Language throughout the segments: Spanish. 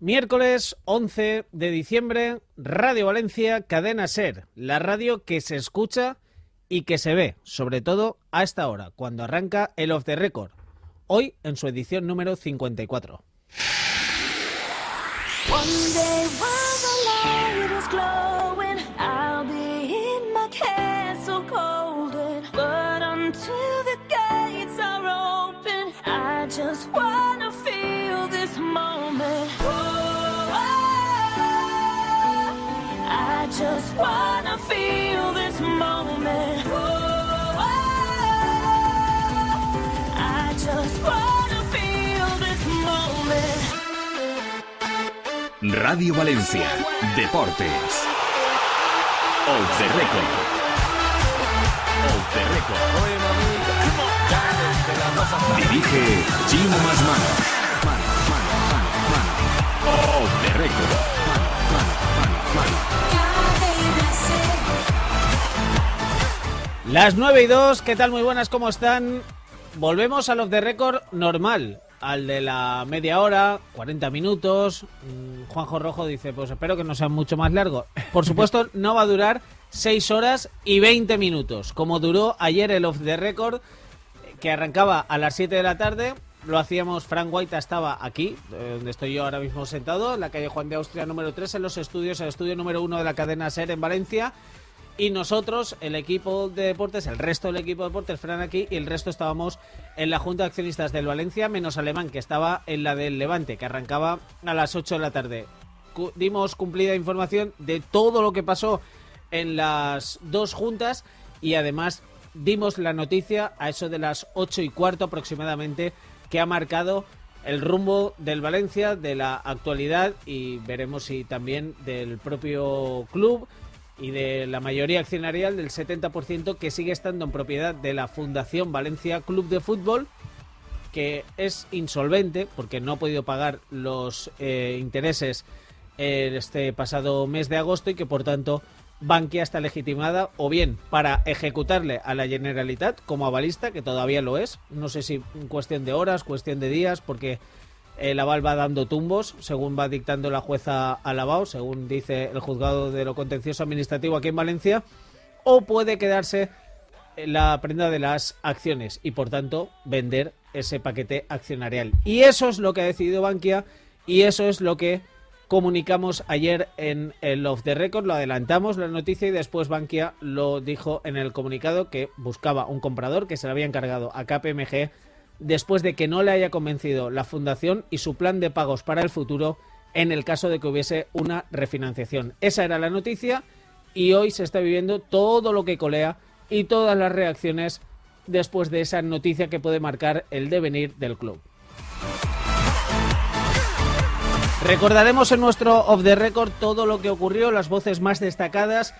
Miércoles 11 de diciembre, Radio Valencia, Cadena SER, la radio que se escucha y que se ve, sobre todo a esta hora, cuando arranca el Off the Record, hoy en su edición número 54. Just wanna feel this moment. I just wanna feel this moment. Radio Valencia, Deportes. Off the Record. Off the Record. Dirige Chimo Masmano. Off the Record. Las 9:02, ¿qué tal? Muy buenas, ¿cómo están? Volvemos al Off the Record normal, al de la media hora, 40 minutos. Juanjo Rojo dice, pues espero que no sea mucho más largo. Por supuesto, no va a durar 6 horas y 20 minutos, como duró ayer el Off the Record, que arrancaba a las 7 de la tarde. Lo hacíamos, Frank White estaba aquí, donde estoy yo ahora mismo sentado, en la calle Juan de Austria número 3, en los estudios, el estudio número 1 de la cadena SER en Valencia. Y nosotros, el equipo de deportes, el resto del equipo de deportes, Fran aquí, y el resto estábamos en la Junta de Accionistas del Valencia, menos Alemán, que estaba en la del Levante, que arrancaba a las 8 de la tarde. Dimos cumplida información de todo lo que pasó en las dos juntas y además dimos la noticia a eso de las 8:15 aproximadamente, que ha marcado el rumbo del Valencia, de la actualidad y veremos si también del propio club y de la mayoría accionarial del 70% que sigue estando en propiedad de la Fundación Valencia Club de Fútbol, que es insolvente porque no ha podido pagar los intereses este pasado mes de agosto y que por tanto Bankia está legitimada o bien para ejecutarle a la Generalitat como avalista, que todavía lo es, no sé si en cuestión de horas, cuestión de días, porque el aval va dando tumbos, según va dictando la jueza Alabao, según dice el juzgado de lo contencioso administrativo aquí en Valencia, o puede quedarse la prenda de las acciones y por tanto vender ese paquete accionarial. Y eso es lo que ha decidido Bankia y eso es lo que comunicamos ayer en el Off the Record, lo adelantamos la noticia y después Bankia lo dijo en el comunicado que buscaba un comprador que se le había encargado a KPMG después de que no le haya convencido la fundación y su plan de pagos para el futuro en el caso de que hubiese una refinanciación. Esa era la noticia y hoy se está viviendo todo lo que colea y todas las reacciones después de esa noticia que puede marcar el devenir del club. Recordaremos en nuestro Off the Record todo lo que ocurrió, las voces más destacadas,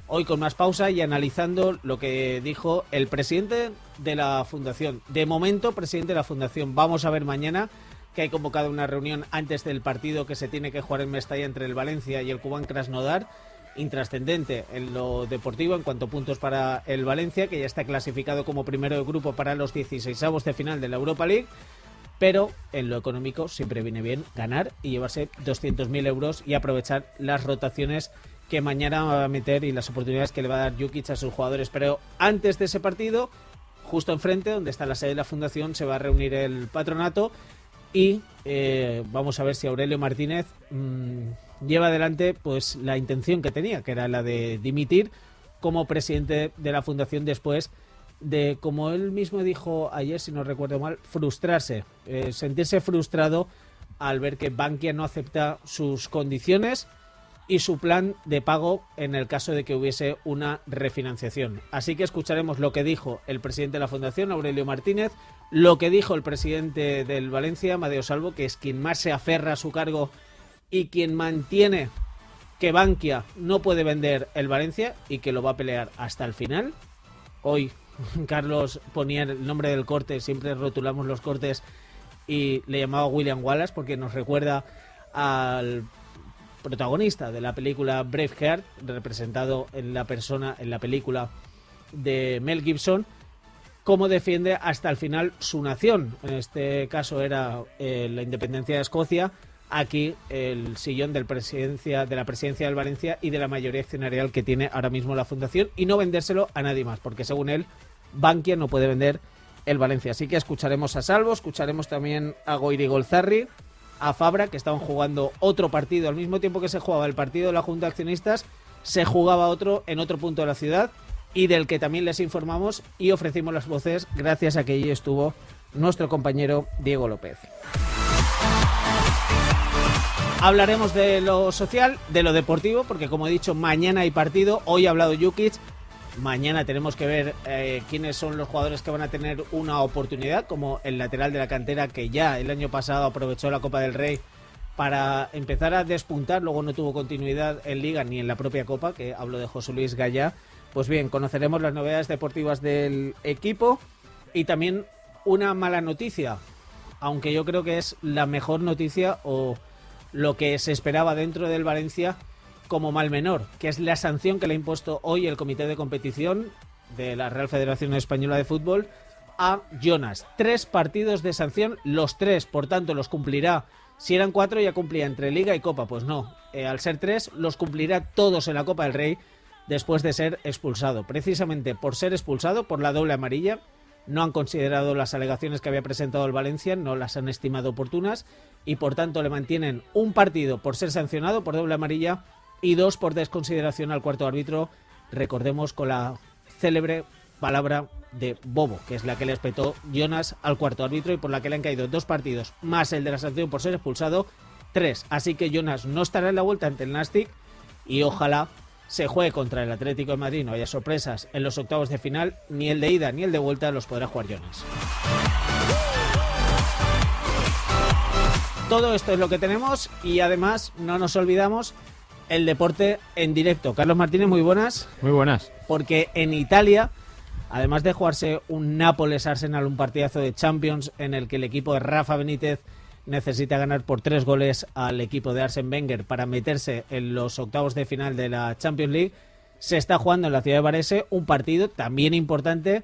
hoy con más pausa y analizando lo que dijo el presidente de la Fundación. De momento, presidente de la Fundación. Vamos a ver mañana que hay convocado una reunión antes del partido que se tiene que jugar en Mestalla entre el Valencia y el Kuban Krasnodar. Intrascendente en lo deportivo en cuanto a puntos para el Valencia, que ya está clasificado como primero de grupo para los 16avos de final de la Europa League. Pero en lo económico siempre viene bien ganar y llevarse 200.000 euros y aprovechar las rotaciones que mañana va a meter y las oportunidades que le va a dar Jukic a sus jugadores. Pero antes de ese partido, justo enfrente, donde está la sede de la Fundación, se va a reunir el patronato y vamos a ver si Aurelio Martínez lleva adelante pues la intención que tenía, que era la de dimitir como presidente de la Fundación después de, como él mismo dijo ayer, si no recuerdo mal, frustrarse, sentirse frustrado al ver que Bankia no acepta sus condiciones y su plan de pago en el caso de que hubiese una refinanciación. Así que escucharemos lo que dijo el presidente de la Fundación, Aurelio Martínez, lo que dijo el presidente del Valencia, Amadeo Salvo, que es quien más se aferra a su cargo y quien mantiene que Bankia no puede vender el Valencia y que lo va a pelear hasta el final. Hoy Carlos ponía el nombre del corte, siempre rotulamos los cortes y le llamaba William Wallace porque nos recuerda al protagonista de la película Braveheart, representado en la película de Mel Gibson, cómo defiende hasta el final su nación. En este caso era la independencia de Escocia, aquí el sillón de la presidencia del Valencia y de la mayoría accionarial que tiene ahora mismo la fundación, y no vendérselo a nadie más, porque según él, Bankia no puede vender el Valencia. Así que escucharemos a Salvo, escucharemos también a Goiri Golzarri, a Fabra, que estaban jugando otro partido al mismo tiempo que se jugaba el partido de la Junta de Accionistas, se jugaba otro en otro punto de la ciudad, y del que también les informamos y ofrecimos las voces gracias a que allí estuvo nuestro compañero Diego López. Hablaremos de lo social, de lo deportivo, porque como he dicho, mañana hay partido. Hoy ha hablado Jukic. Mañana tenemos que ver quiénes son los jugadores que van a tener una oportunidad, como el lateral de la cantera, que ya el año pasado aprovechó la Copa del Rey para empezar a despuntar. Luego no tuvo continuidad en Liga ni en la propia Copa, que hablo de José Luis Gallá. Pues bien, conoceremos las novedades deportivas del equipo y también una mala noticia, aunque yo creo que es la mejor noticia o lo que se esperaba dentro del Valencia como mal menor, que es la sanción que le ha impuesto hoy el Comité de Competición de la Real Federación Española de Fútbol a Jonas. 3 partidos de sanción, los 3, por tanto, los cumplirá. Si eran 4 ya cumplía entre Liga y Copa, pues no. Al ser 3, los cumplirá todos en la Copa del Rey después de ser expulsado. Precisamente por ser expulsado, por la doble amarilla, no han considerado las alegaciones que había presentado el Valencia, no las han estimado oportunas y por tanto le mantienen un partido por ser sancionado por doble amarilla y 2 por desconsideración al cuarto árbitro. Recordemos con la célebre palabra de bobo, que es la que le espetó Jonas al cuarto árbitro y por la que le han caído 2 partidos más el de la sanción por ser expulsado, 3. Así que Jonas no estará en la vuelta ante el Nastic y ojalá se juegue contra el Atlético de Madrid, no haya sorpresas en los octavos de final, ni el de ida ni el de vuelta los podrá jugar Jonas. Todo esto es lo que tenemos y además no nos olvidamos el deporte en directo. Carlos Martínez, muy buenas. Muy buenas. Porque en Italia, además de jugarse un Nápoles-Arsenal, un partidazo de Champions en el que el equipo de Rafa Benítez necesita ganar por 3 goles al equipo de Arsène Wenger para meterse en los octavos de final de la Champions League, se está jugando en la ciudad de Varese un partido también importante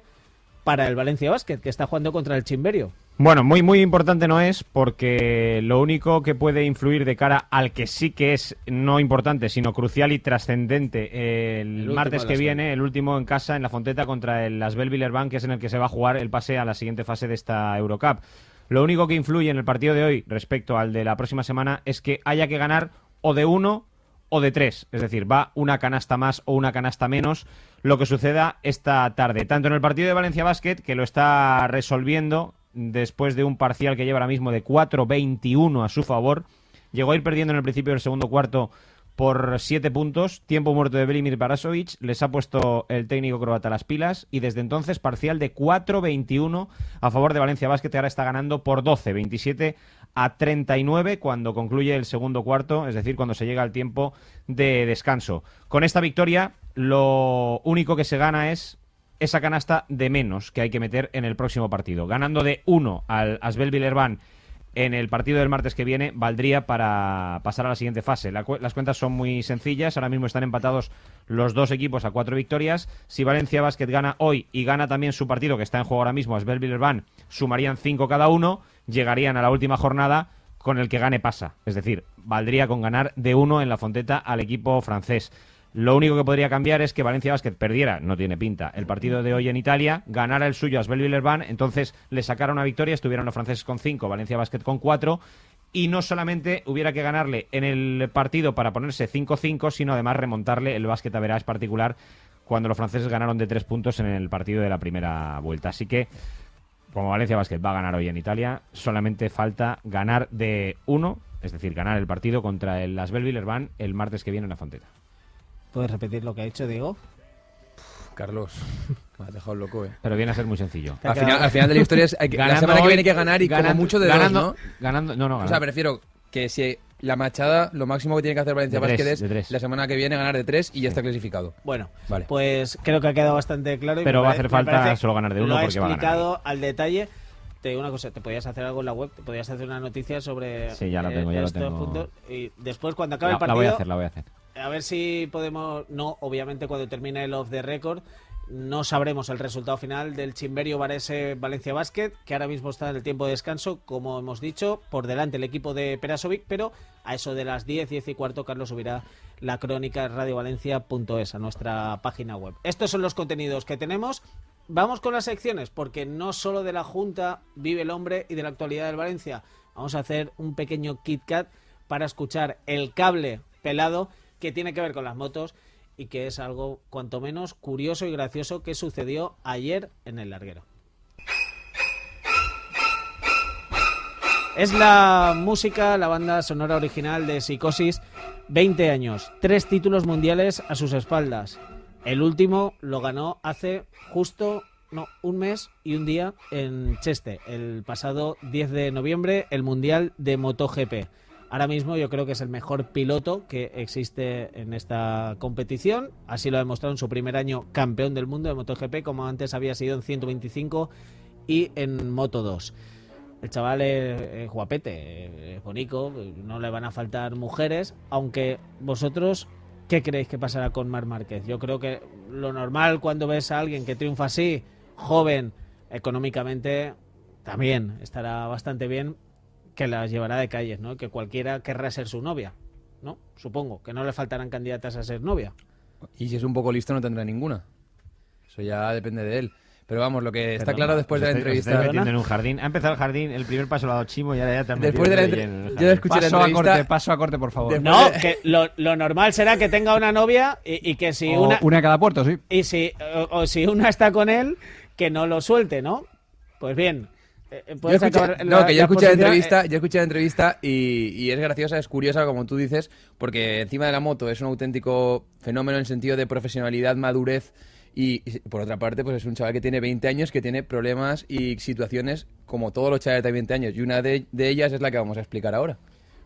para el Valencia Basket, que está jugando contra el Chimberio. Bueno, muy importante no es, porque lo único que puede influir de cara al que sí que es no importante, sino crucial y trascendente, el martes que viene, el último en casa en la Fonteta contra el Asvel Villeurbanne, que es en el que se va a jugar el pase a la siguiente fase de esta Eurocup. Lo único que influye en el partido de hoy respecto al de la próxima semana es que haya que ganar o de 1 o de 3. Es decir, va una canasta más o una canasta menos lo que suceda esta tarde. Tanto en el partido de Valencia Basket, que lo está resolviendo después de un parcial que lleva ahora mismo de 4-21 a su favor. Llegó a ir perdiendo en el principio del segundo cuarto por 7 puntos, tiempo muerto de Velimir Barasovic, les ha puesto el técnico croata las pilas y desde entonces parcial de 4-21 a favor de Valencia Basket, que ahora está ganando por 12, 27-39 cuando concluye el segundo cuarto, es decir, cuando se llega al tiempo de descanso. Con esta victoria, lo único que se gana es esa canasta de menos que hay que meter en el próximo partido. Ganando de 1 al Asvel Villeurbanne en el partido del martes que viene, valdría para pasar a la siguiente fase. Las cuentas son muy sencillas. Ahora mismo están empatados los dos equipos a 4 victorias. Si Valencia Basket gana hoy y gana también su partido, que está en juego ahora mismo, Asvel Villeurbanne, sumarían 5 cada uno, llegarían a la última jornada con el que gane pasa. Es decir, valdría con ganar de 1 en la Fonteta al equipo francés. Lo único que podría cambiar es que Valencia Basket perdiera, no tiene pinta, el partido de hoy en Italia, ganara el suyo a Asvel Villeurbanne, entonces le sacara una victoria, estuvieran los franceses con 5, Valencia Basket con 4, y no solamente hubiera que ganarle en el partido para ponerse 5-5, sino además remontarle el básquet a verás particular cuando los franceses ganaron de 3 puntos en el partido de la primera vuelta. Así que, como Valencia Basket va a ganar hoy en Italia, solamente falta ganar de 1, es decir, ganar el partido contra el Asvel Villeurbanne el martes que viene en la Fonteta. ¿Puedes repetir lo que ha dicho Diego? Carlos, me has dejado loco, Pero viene a ser muy sencillo. Al final de la historia es la semana que viene hay que ganar y como mucho de ganando, 2, ¿no? O sea, prefiero que si la machada, lo máximo que tiene que hacer Valencia Basket es la semana que viene ganar de 3 y ya está clasificado. Bueno, vale. Pues creo que ha quedado bastante claro. Pero va a hacer falta solo ganar de 1 porque va a ganar. Lo ha explicado al detalle. Te digo una cosa, te podías hacer algo en la web, te podías hacer una noticia sobre sí, ya lo tengo, ya estos lo tengo. Puntos y después cuando acabe el partido la voy a hacer. A ver si podemos, no, obviamente cuando termine el off the record, no sabremos el resultado final del Chimberio Varese Valencia Basket, que ahora mismo está en el tiempo de descanso, como hemos dicho, por delante el equipo de Perasovic, pero a eso de las 10:15, Carlos subirá la crónica radiovalencia.es a nuestra página web. Estos son los contenidos que tenemos. Vamos con las secciones, porque no solo de la Junta vive el hombre y de la actualidad del Valencia. Vamos a hacer un pequeño Kit Kat para escuchar el cable pelado que tiene que ver con las motos y que es algo cuanto menos curioso y gracioso que sucedió ayer en el larguero. Es la música, la banda sonora original de Psicosis, 20 años, 3 títulos mundiales a sus espaldas. El último lo ganó hace justo un mes y un día en Cheste, el pasado 10 de noviembre, el Mundial de MotoGP. Ahora mismo yo creo que es el mejor piloto que existe en esta competición. Así lo ha demostrado en su primer año campeón del mundo de MotoGP, como antes había sido en 125 y en Moto2. El chaval es guapete, es bonito, no le van a faltar mujeres, aunque vosotros, ¿qué creéis que pasará con Marc Márquez? Yo creo que lo normal cuando ves a alguien que triunfa así, joven, económicamente, también estará bastante bien, que las llevará de calles, ¿no? Que cualquiera querrá ser su novia, ¿no? Supongo que no le faltarán candidatas a ser novia. Y si es un poco listo no tendrá ninguna. Eso ya depende de él. Pero vamos, lo que está claro después de la entrevista... Estoy metiendo en un jardín. Ha empezado el jardín, el primer paso lo ha dado Chimo y ahora ya te has después de la entrevista... Yo escuché la entrevista... Paso a corte, por favor. No, que lo normal será que tenga una novia y que si una... Una a cada puerto, sí. Y si una está con él, que no lo suelte, ¿no? Pues bien... Yo escuché la entrevista y es graciosa, es curiosa, como tú dices, porque encima de la moto es un auténtico fenómeno en sentido de profesionalidad, madurez y por otra parte pues es un chaval que tiene 20 años, que tiene problemas y situaciones como todos los chavales de 20 años y una de ellas es la que vamos a explicar ahora.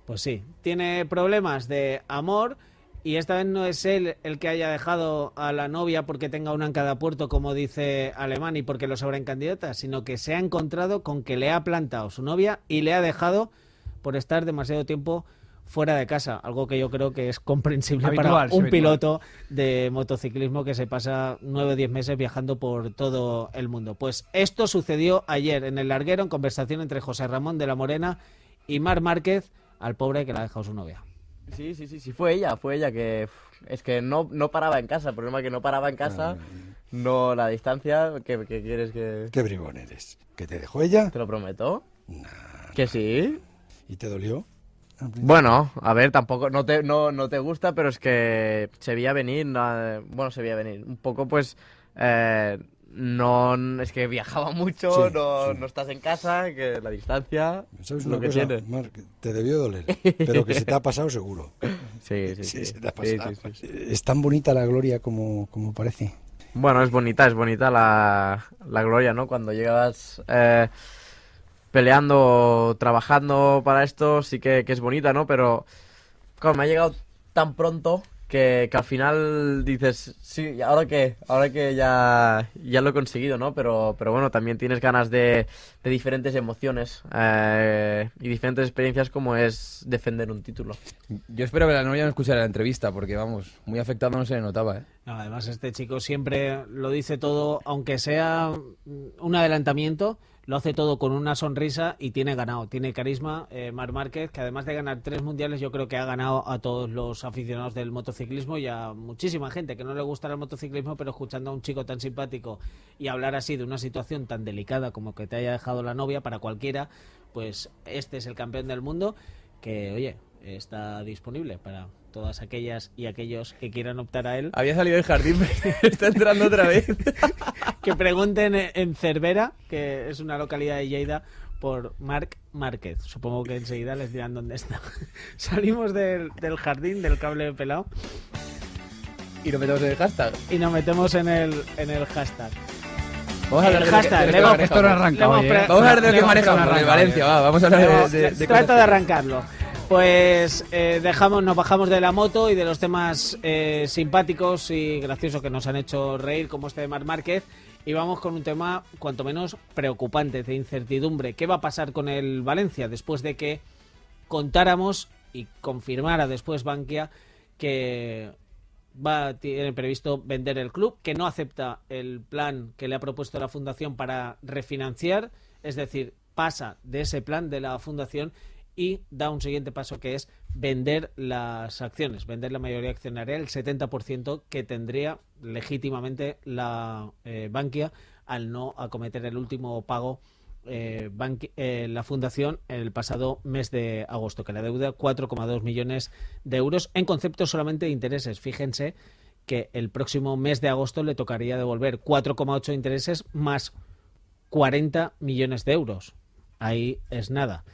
Pues sí, tiene problemas de amor. Y esta vez no es él el que haya dejado a la novia porque tenga una en cada puerto, como dice Alemán, y porque lo sobran candidatas, sino que se ha encontrado con que le ha plantado su novia y le ha dejado por estar demasiado tiempo fuera de casa, algo que yo creo que es comprensible para un piloto de motociclismo que se pasa 9 o 10 meses viajando por todo el mundo. Pues esto sucedió ayer en el larguero, en conversación entre José Ramón de la Morena y Marc Márquez, al pobre que le ha dejado su novia. Sí, fue ella que es que no paraba en casa, el problema es que no paraba en casa, no la distancia, ¿qué quieres que...? Qué bribón eres, ¿que te dejó ella? Te lo prometo. Nah, ¿Que sí? ¿Y te dolió? Bueno, a ver, tampoco, no te gusta, pero es que se veía venir, un poco pues... No, es que viajaba mucho, no estás en casa, que la distancia... ¿Sabes una cosa, Marc? Te debió doler, pero que se te ha pasado seguro. Sí. Se te ha pasado. Sí. ¿Es tan bonita la gloria como parece? Bueno, es bonita la gloria, ¿no? Cuando llegas peleando, trabajando para esto, sí que es bonita, ¿no? Pero, claro, me ha llegado tan pronto... Que al final dices, sí, ¿ahora qué? Ahora que ya lo he conseguido, ¿no? Pero bueno, también tienes ganas de diferentes emociones y diferentes experiencias como es defender un título. Yo espero que la novia no escuchara la entrevista porque, vamos, muy afectado no se le notaba, ¿eh? No, además este chico siempre lo dice todo, aunque sea un adelantamiento, lo hace todo con una sonrisa y tiene carisma. Marc Márquez, que además de ganar 3 mundiales, yo creo que ha ganado a todos los aficionados del motociclismo y a muchísima gente que no le gusta el motociclismo, pero escuchando a un chico tan simpático y hablar así de una situación tan delicada como que te haya dejado la novia, para cualquiera, pues este es el campeón del mundo que, oye, está disponible para todas aquellas y aquellos que quieran optar a él. Había salido del jardín, está entrando otra vez. Que pregunten en Cervera, que es una localidad de Lleida, por Marc Márquez. Supongo que enseguida les dirán dónde está. Salimos del jardín, del cable pelado. Y nos metemos en el hashtag. Y nos metemos en el hashtag. Vamos a hablar el hashtag. Esto no arranca. Vamos a hablar de lo que manejamos, de Valencia. Vamos a hablar de trata de arrancarlo. Pues nos bajamos de la moto y de los temas simpáticos y graciosos que nos han hecho reír, como este de Marc Márquez, y vamos con un tema cuanto menos preocupante, de incertidumbre. ¿Qué va a pasar con el Valencia después de que contáramos y confirmara después Bankia que tiene previsto vender el club, que no acepta el plan que le ha propuesto la fundación para refinanciar, es decir, pasa de ese plan de la fundación y da un siguiente paso, que es vender las acciones, vender la mayoría accionaria, el 70% que tendría legítimamente la Bankia al no acometer el último pago la fundación el pasado mes de agosto, que la deuda 4,2 millones de euros en concepto solamente de intereses. Fíjense que el próximo mes de agosto le tocaría devolver 4,8 de intereses más 40 millones de euros. Ahí es nada.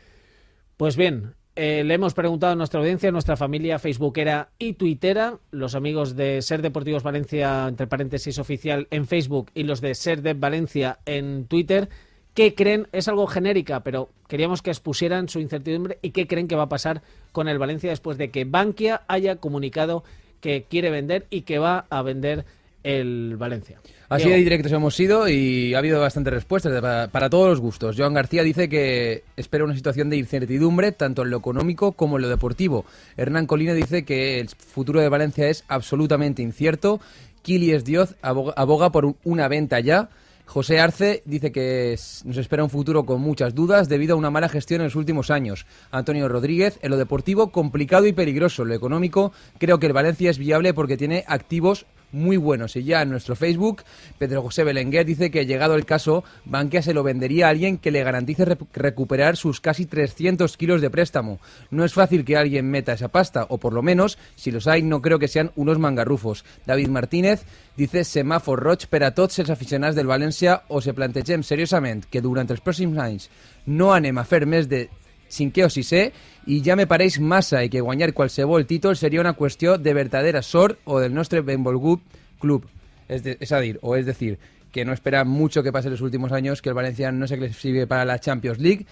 Pues bien, le hemos preguntado a nuestra audiencia, a nuestra familia facebookera y tuitera, los amigos de Ser Deportivos Valencia, entre paréntesis oficial, en Facebook, y los de Ser Dev Valencia en Twitter, ¿qué creen? Es algo genérica, pero queríamos que expusieran su incertidumbre y qué creen que va a pasar con el Valencia después de que Bankia haya comunicado que quiere vender y que va a vender el Valencia. Así de directos hemos sido y ha habido bastantes respuestas para todos los gustos. Joan García dice que espera una situación de incertidumbre tanto en lo económico como en lo deportivo. Hernán Colina dice que el futuro de Valencia es absolutamente incierto. Kilies Dioz aboga por una venta ya. José Arce dice que nos espera un futuro con muchas dudas debido a una mala gestión en los últimos años. Antonio Rodríguez, en lo deportivo complicado y peligroso. En lo económico creo que el Valencia es viable porque tiene activos muy buenos. Y ya en nuestro Facebook, Pedro José Belenguer dice que llegado el caso, Bankia se lo vendería a alguien que le garantice recuperar sus casi 300 kilos de préstamo. No es fácil que alguien meta esa pasta, o por lo menos, si los hay, no creo que sean unos mangarrufos. David Martínez dice semàfor roig per a tots els aficionats del València o se plantegem seriosament que durant els pròxims anys no anem a fer més de cinquè o sisè i ja me pareix massa i que guanyar qualsevol títol seria una qüestió de verdadera sort o del nostre benvolgut club. Es decir, que no espera mucho que pase en los últimos años, que el Valencia no se clasifique para la Champions League.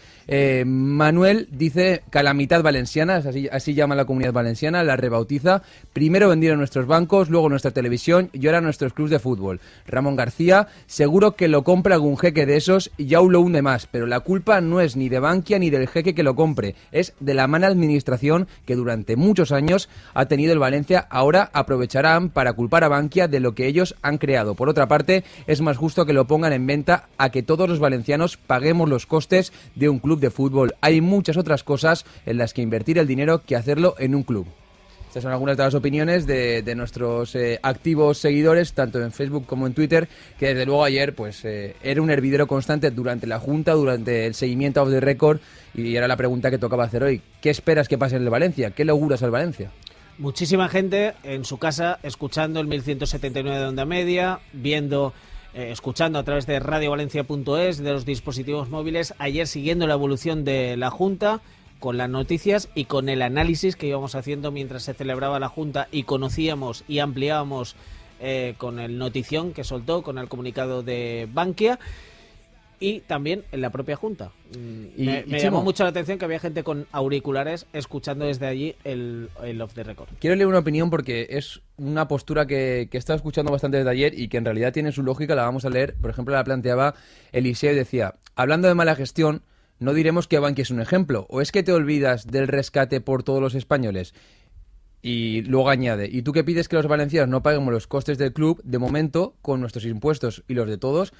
Manuel dice calamidad valenciana, así llama la comunidad valenciana, la rebautiza. Primero vendieron nuestros bancos, luego nuestra televisión y ahora nuestros clubes de fútbol. Ramón García, seguro que lo compra algún jeque de esos y ya lo hunde más, pero la culpa no es ni de Bankia ni del jeque que lo compre, es de la mala administración que durante muchos años ha tenido el Valencia. Ahora aprovecharán para culpar a Bankia de lo que ellos han creado. Por otra parte, es más justo que lo pongan en venta a que todos los valencianos paguemos los costes de un club de fútbol. Hay muchas otras cosas en las que invertir el dinero que hacerlo en un club. Estas son algunas de las opiniones de nuestros activos seguidores, tanto en Facebook como en Twitter, que desde luego ayer pues era un hervidero constante durante la Junta, durante el seguimiento off the record, y era la pregunta que tocaba hacer hoy. ¿Qué esperas que pase en el Valencia? ¿Qué le auguras al Valencia? Muchísima gente en su casa escuchando el 1179 de Onda Media, viendo... escuchando a través de radiovalencia.es, de los dispositivos móviles, ayer siguiendo la evolución de la Junta, con las noticias y con el análisis que íbamos haciendo mientras se celebraba la Junta y conocíamos y ampliábamos con el notición que soltó, con el comunicado de Bankia, y también en la propia Junta. Me llamó mucho la atención que había gente con auriculares escuchando desde allí el off the record. Quiero leer una opinión porque es una postura que he estado escuchando bastante desde ayer y que en realidad tiene su lógica, la vamos a leer. Por ejemplo, la planteaba Eliseo y decía: hablando de mala gestión, no diremos que Bankia es un ejemplo, o es que te olvidas del rescate por todos los españoles. Y luego añade, ¿y tú qué pides que los valencianos no paguemos los costes del club? De momento, con nuestros impuestos y los de todos,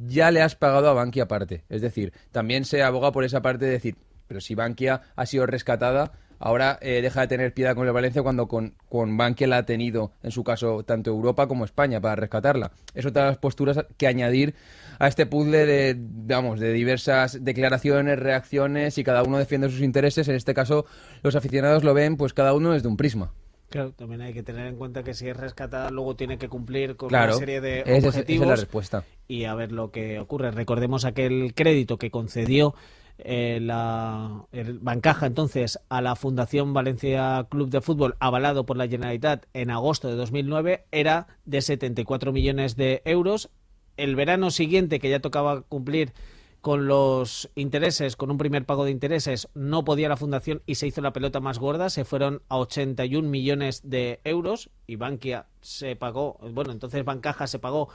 ya le has pagado a Bankia aparte. Es decir, también se aboga por esa parte de decir, pero si Bankia ha sido rescatada, ahora deja de tener piedad con el Valencia cuando con Bankia la ha tenido, en su caso, tanto Europa como España para rescatarla. Es otra de las posturas que añadir a este puzzle de diversas declaraciones, reacciones, y cada uno defiende sus intereses. En este caso, los aficionados lo ven pues cada uno desde un prisma. Claro, también hay que tener en cuenta que si es rescatada luego tiene que cumplir con claro, una serie de objetivos. Esa es la respuesta. Y a ver lo que ocurre. Recordemos aquel crédito que concedió el Bancaja entonces a la Fundación Valencia Club de Fútbol, avalado por la Generalitat en agosto de 2009, era de 74 millones de euros. El verano siguiente, que ya tocaba cumplir con los intereses, con un primer pago de intereses, no podía la Fundación y se hizo la pelota más gorda, se fueron a 81 millones de euros y Bankia se pagó, bueno, entonces Bancaja se pagó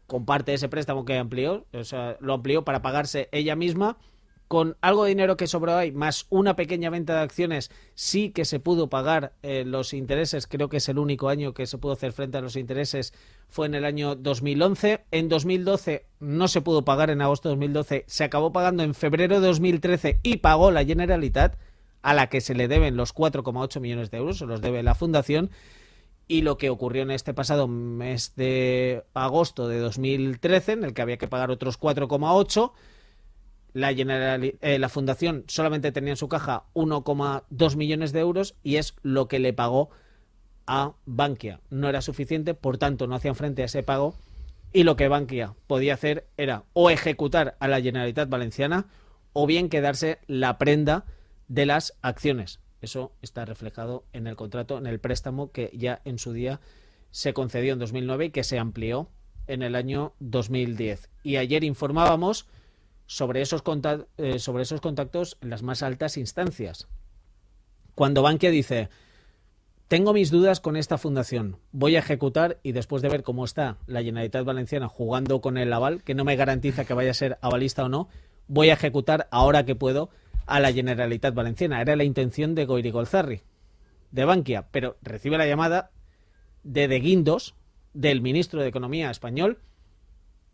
con parte de ese préstamo que amplió, o sea, lo amplió para pagarse ella misma, con algo de dinero que sobró ahí, más una pequeña venta de acciones, sí que se pudo pagar los intereses. Creo que es el único año que se pudo hacer frente a los intereses, fue en el año 2011. En 2012 no se pudo pagar, en agosto de 2012, se acabó pagando en febrero de 2013 y pagó la Generalitat, a la que se le deben los 4,8 millones de euros, se los debe la Fundación. Y lo que ocurrió en este pasado mes de agosto de 2013, en el que había que pagar otros 4,8, la Fundación solamente tenía en su caja 1,2 millones de euros y es lo que le pagó a Bankia. No era suficiente, por tanto no hacían frente a ese pago, y lo que Bankia podía hacer era o ejecutar a la Generalitat Valenciana o bien quedarse la prenda de las acciones. Eso está reflejado en el contrato, en el préstamo que ya en su día se concedió en 2009 y que se amplió en el año 2010. Y ayer informábamos sobre esos contactos en las más altas instancias. Cuando Bankia dice: tengo mis dudas con esta fundación, voy a ejecutar, y después de ver cómo está la Generalitat Valenciana jugando con el aval, que no me garantiza que vaya a ser avalista o no, voy a ejecutar ahora que puedo a la Generalitat Valenciana. Era la intención de Goiri Golzarri, de Bankia, pero recibe la llamada de Guindos, del ministro de Economía español,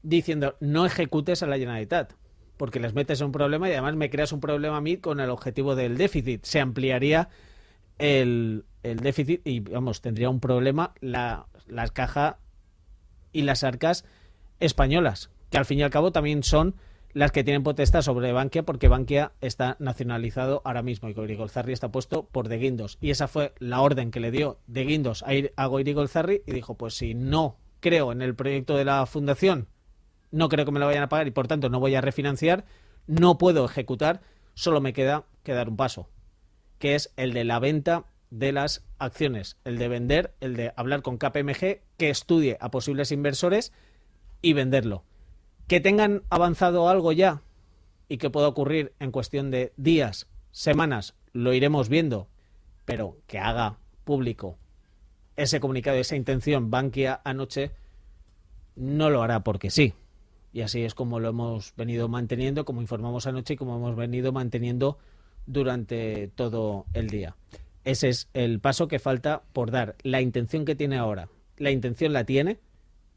diciendo: no ejecutes a la Generalitat, porque les metes en un problema y además me creas un problema a mí con el objetivo del déficit. Se ampliaría el déficit y, vamos, tendría un problema las cajas y las arcas españolas, que al fin y al cabo también son las que tienen potestad sobre Bankia, porque Bankia está nacionalizado ahora mismo y Goiri Golzarri está puesto por De Guindos. Y esa fue la orden que le dio De Guindos a Goiri Golzarri, y dijo: pues si no creo en el proyecto de la fundación, no creo que me lo vayan a pagar y por tanto no voy a refinanciar, no puedo ejecutar, solo me queda dar un paso, que es el de la venta de las acciones, el de vender, el de hablar con KPMG, que estudie a posibles inversores y venderlo. Que tengan avanzado algo ya y que pueda ocurrir en cuestión de días, semanas, lo iremos viendo, pero que haga público ese comunicado, esa intención Bankia anoche, no lo hará porque sí. Y así es como lo hemos venido manteniendo, como informamos anoche y como hemos venido manteniendo durante todo el día. Ese es el paso que falta por dar. La intención que tiene ahora, la intención la tiene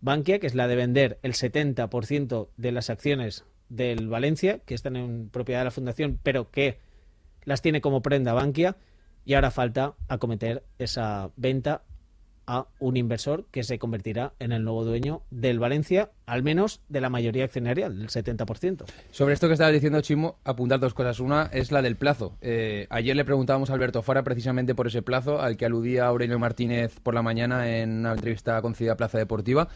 Bankia, que es la de vender el 70% de las acciones del Valencia, que están en propiedad de la Fundación, pero que las tiene como prenda Bankia, y ahora falta acometer esa venta a un inversor que se convertirá en el nuevo dueño del Valencia, al menos de la mayoría accionarial, del 70%. Sobre esto que estabas diciendo, Chimo, apuntar dos cosas. Una es la del plazo. Ayer le preguntábamos a Alberto Fara precisamente por ese plazo al que aludía Aurelio Martínez por la mañana en una entrevista concedida a Plaza Deportiva,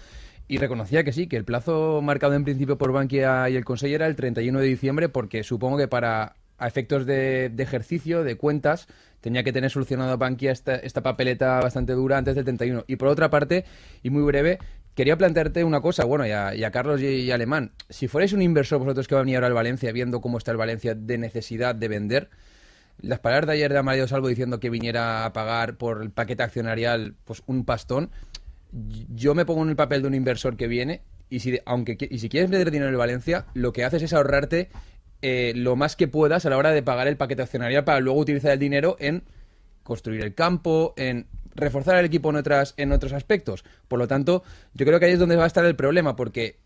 y reconocía que sí, que el plazo marcado en principio por Bankia y el Consejo era el 31 de diciembre, porque supongo que a efectos de ejercicio, de cuentas, tenía que tener solucionado Bankia esta papeleta bastante dura antes del 31. Y por otra parte, y muy breve, quería plantearte una cosa, bueno, y a Carlos y a Alemán. Si fuerais un inversor vosotros que va a venir ahora al Valencia, viendo cómo está el Valencia de necesidad de vender, las palabras de ayer de Amadeo Salvo diciendo que viniera a pagar por el paquete accionarial pues un pastón, yo me pongo en el papel de un inversor que viene y si quieres meter dinero en el Valencia, lo que haces es ahorrarte lo más que puedas a la hora de pagar el paquete accionarial para luego utilizar el dinero en construir el campo, en reforzar el equipo en otros aspectos. Por lo tanto, yo creo que ahí es donde va a estar el problema, porque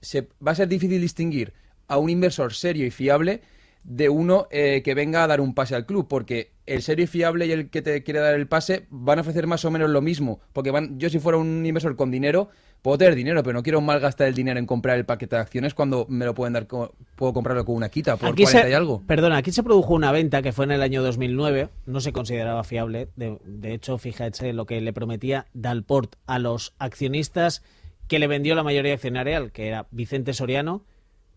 va a ser difícil distinguir a un inversor serio y fiable de uno que venga a dar un pase al club, porque el serio y fiable y el que te quiere dar el pase van a ofrecer más o menos lo mismo, porque yo si fuera un inversor con dinero, puedo tener dinero, pero no quiero malgastar el dinero en comprar el paquete de acciones cuando me lo pueden dar, puedo comprarlo con una quita por 40 y algo. Perdona, aquí se produjo una venta que fue en el año 2009, no se consideraba fiable, de hecho, fíjate lo que le prometía Dalport a los accionistas que le vendió la mayoría accionarial, que era Vicente Soriano,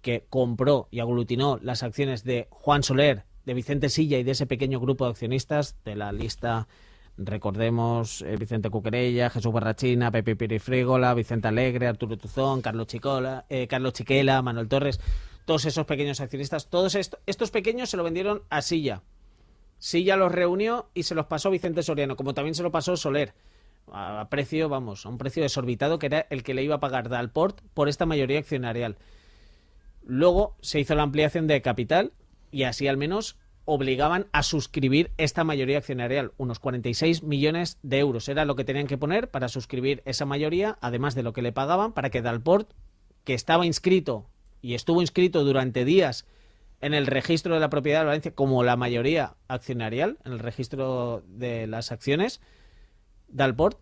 que compró y aglutinó las acciones de Juan Soler, de Vicente Silla y de ese pequeño grupo de accionistas de la lista, recordemos, Vicente Cuquerella, Jesús Barrachina, Pepe Pirifrígola, Vicente Alegre, Arturo Tuzón, Carlos Chiquela, Manuel Torres, todos esos pequeños accionistas, todos estos pequeños se lo vendieron a Silla. Silla los reunió y se los pasó Vicente Soriano, como también se lo pasó Soler, a un precio desorbitado, que era el que le iba a pagar Dalport por esta mayoría accionarial. Luego se hizo la ampliación de capital y así al menos obligaban a suscribir esta mayoría accionarial. Unos 46 millones de euros era lo que tenían que poner para suscribir esa mayoría, además de lo que le pagaban para que Dalport, que estaba inscrito y estuvo inscrito durante días en el registro de la propiedad de Valencia como la mayoría accionarial, en el registro de las acciones, Dalport,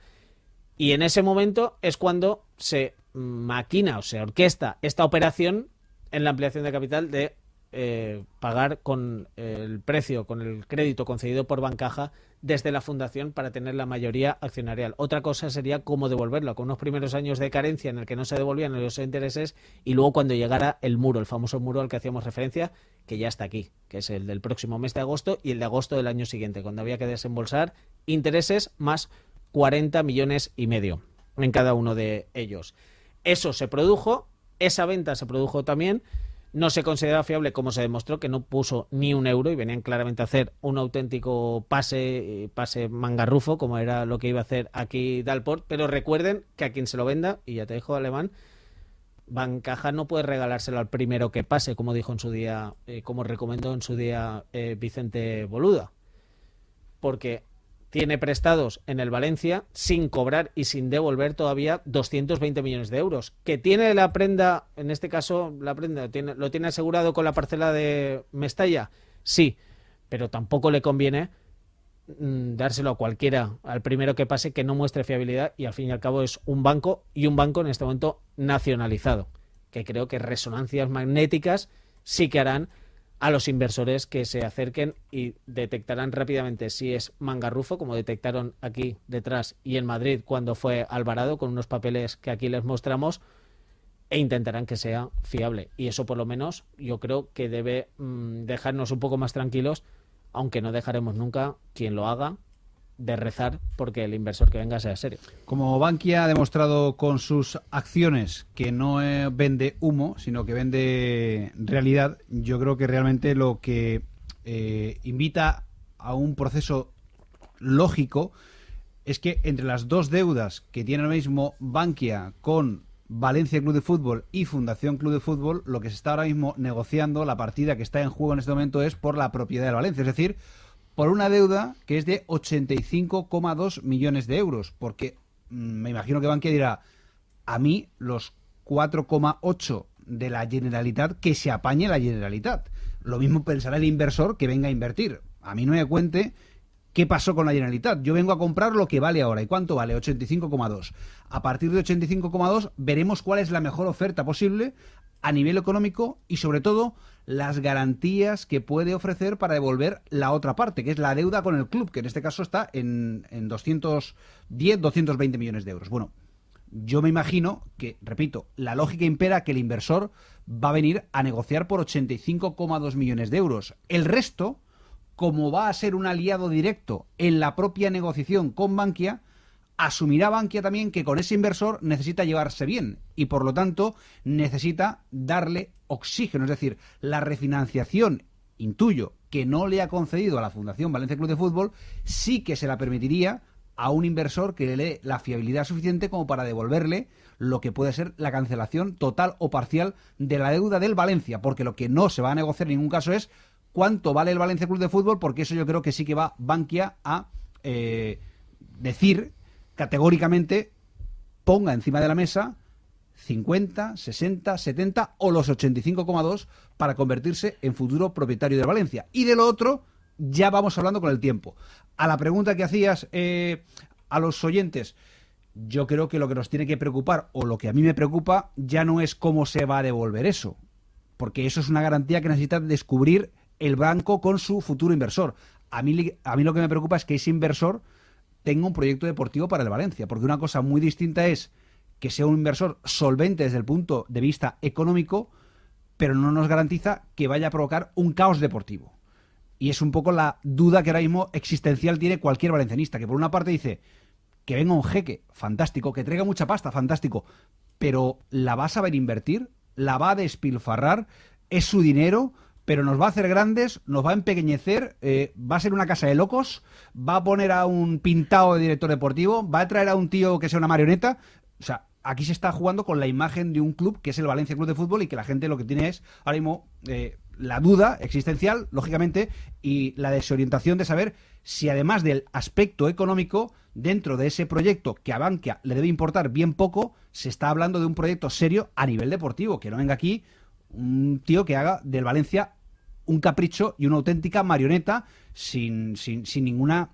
y en ese momento es cuando se maquina o se orquesta esta operación en la ampliación de capital de pagar con el precio, con el crédito concedido por Bancaja desde la fundación para tener la mayoría accionarial. Otra cosa sería cómo devolverlo, con unos primeros años de carencia en el que no se devolvían los intereses y luego cuando llegara el muro, el famoso muro al que hacíamos referencia, que ya está aquí, que es el del próximo mes de agosto y el de agosto del año siguiente, cuando había que desembolsar intereses más 40 millones y medio en cada uno de ellos. Eso se produjo, esa venta se produjo también. No se considera fiable, como se demostró, que no puso ni un euro y venían claramente a hacer un auténtico pase mangarrufo, como era lo que iba a hacer aquí Dalport. Pero recuerden que a quien se lo venda, y ya te dejo, Alemán, Bancaja no puede regalárselo al primero que pase, como dijo en su día, como recomendó en su día Vicente Boluda. Porque tiene prestados en el Valencia sin cobrar y sin devolver todavía 220 millones de euros. ¿Que tiene la prenda, en este caso la prenda, lo tiene asegurado con la parcela de Mestalla? Sí, pero tampoco le conviene dárselo a cualquiera, al primero que pase, que no muestre fiabilidad, y al fin y al cabo es un banco, y un banco en este momento nacionalizado, que creo que resonancias magnéticas sí que harán a los inversores que se acerquen y detectarán rápidamente si es mangarrufo, como detectaron aquí detrás y en Madrid cuando fue Alvarado, con unos papeles que aquí les mostramos, e intentarán que sea fiable. Y eso por lo menos yo creo que debe dejarnos un poco más tranquilos, aunque no dejaremos nunca, quien lo haga, de rezar porque el inversor que venga sea serio. Como Bankia ha demostrado con sus acciones que no vende humo, sino que vende realidad, yo creo que realmente lo que invita a un proceso lógico es que entre las dos deudas que tiene ahora mismo Bankia con Valencia Club de Fútbol y Fundación Club de Fútbol, lo que se está ahora mismo negociando, la partida que está en juego en este momento, es por la propiedad del Valencia, es decir, por una deuda que es de 85,2 millones de euros, porque me imagino que Bankia dirá, a mí los 4,8 de la Generalitat, que se apañe la Generalitat. Lo mismo pensará el inversor que venga a invertir. A mí no me cuente qué pasó con la Generalitat. Yo vengo a comprar lo que vale ahora. ¿Y cuánto vale? 85,2. A partir de 85,2 veremos cuál es la mejor oferta posible a nivel económico y sobre todo las garantías que puede ofrecer para devolver la otra parte, que es la deuda con el club, que en este caso está en 210, 220 millones de euros. Bueno, yo me imagino que, repito, la lógica impera que el inversor va a venir a negociar por 85,2 millones de euros. El resto, como va a ser un aliado directo en la propia negociación con Bankia, asumirá Bankia también que con ese inversor necesita llevarse bien y por lo tanto necesita darle oxígeno, es decir, la refinanciación, intuyo, que no le ha concedido a la Fundación Valencia Club de Fútbol, sí que se la permitiría a un inversor que le dé la fiabilidad suficiente como para devolverle lo que puede ser la cancelación total o parcial de la deuda del Valencia, porque lo que no se va a negociar en ningún caso es cuánto vale el Valencia Club de Fútbol, porque eso yo creo que sí que va Bankia a decir categóricamente, ponga encima de la mesa 50, 60, 70 o los 85,2 para convertirse en futuro propietario de Valencia. Y de lo otro ya vamos hablando con el tiempo. A la pregunta que hacías a los oyentes, yo creo que lo que nos tiene que preocupar, o lo que a mí me preocupa, ya no es cómo se va a devolver eso, porque eso es una garantía que necesita descubrir el banco con su futuro inversor. A mí lo que me preocupa es que ese inversor tenga un proyecto deportivo para el Valencia, porque una cosa muy distinta es que sea un inversor solvente desde el punto de vista económico, pero no nos garantiza que vaya a provocar un caos deportivo. Y es un poco la duda que ahora mismo existencial tiene cualquier valencianista, que por una parte dice que venga un jeque, fantástico, que traiga mucha pasta, fantástico, pero ¿la va a saber invertir? ¿La va a despilfarrar? ¿Es su dinero? Pero nos va a hacer grandes, nos va a empequeñecer, va a ser una casa de locos, va a poner a un pintado de director deportivo, va a traer a un tío que sea una marioneta. O sea, aquí se está jugando con la imagen de un club que es el Valencia Club de Fútbol y que la gente lo que tiene es ahora mismo la duda existencial, lógicamente, y la desorientación de saber si además del aspecto económico, dentro de ese proyecto que a Bankia le debe importar bien poco, se está hablando de un proyecto serio a nivel deportivo, que no venga aquí un tío que haga del Valencia un capricho y una auténtica marioneta sin ninguna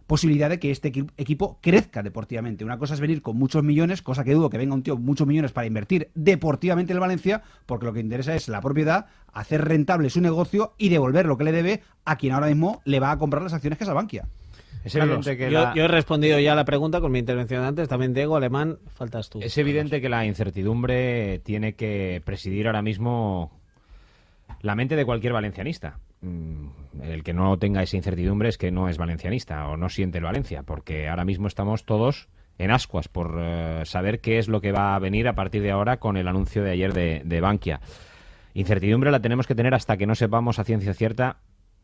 posibilidad de que este equipo crezca deportivamente. Una cosa es venir con muchos millones, cosa que dudo que venga un tío con muchos millones para invertir deportivamente en el Valencia, porque lo que interesa es la propiedad, hacer rentable su negocio y devolver lo que le debe a quien ahora mismo le va a comprar las acciones, que es a Bankia. Es evidente que yo he respondido ya a la pregunta con mi intervención de antes. También Diego, Alemán, faltas tú. Es evidente que la incertidumbre tiene que presidir ahora mismo la mente de cualquier valencianista. El que no tenga esa incertidumbre es que no es valencianista o no siente el Valencia, porque ahora mismo estamos todos en ascuas por saber qué es lo que va a venir a partir de ahora con el anuncio de ayer de Bankia. Incertidumbre la tenemos que tener hasta que no sepamos a ciencia cierta,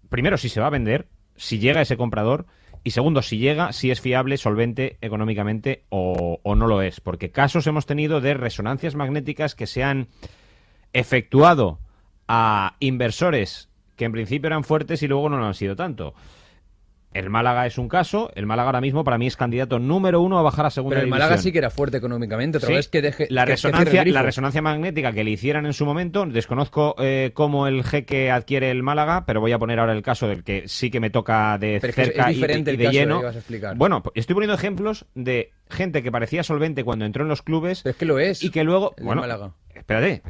primero, si se va a vender, si llega ese comprador, y segundo, si llega, si es fiable, solvente económicamente o no lo es. Porque casos hemos tenido de resonancias magnéticas que se han efectuado a inversores que en principio eran fuertes y luego no lo han sido tanto. El Málaga es un caso. El Málaga ahora mismo para mí es candidato número 1 a bajar a segunda división. Pero el Málaga sí que era fuerte económicamente. Otra vez que deje la resonancia magnética que le hicieran en su momento. Desconozco cómo el jeque adquiere el Málaga, pero voy a poner ahora el caso del que sí que me toca de cerca y de lleno. Bueno, estoy poniendo ejemplos de gente que parecía solvente cuando entró en los clubes. Pero es que lo es. Y que luego, el Málaga. Espérate,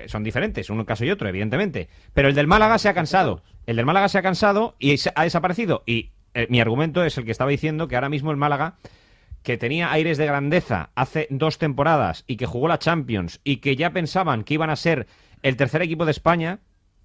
son diferentes, un caso y otro, evidentemente. Pero el del Málaga se ha cansado. El del Málaga se ha cansado y ha desaparecido. Y mi argumento es el que estaba diciendo, que ahora mismo el Málaga, que tenía aires de grandeza hace 2 temporadas y que jugó la Champions y que ya pensaban que iban a ser el tercer equipo de España,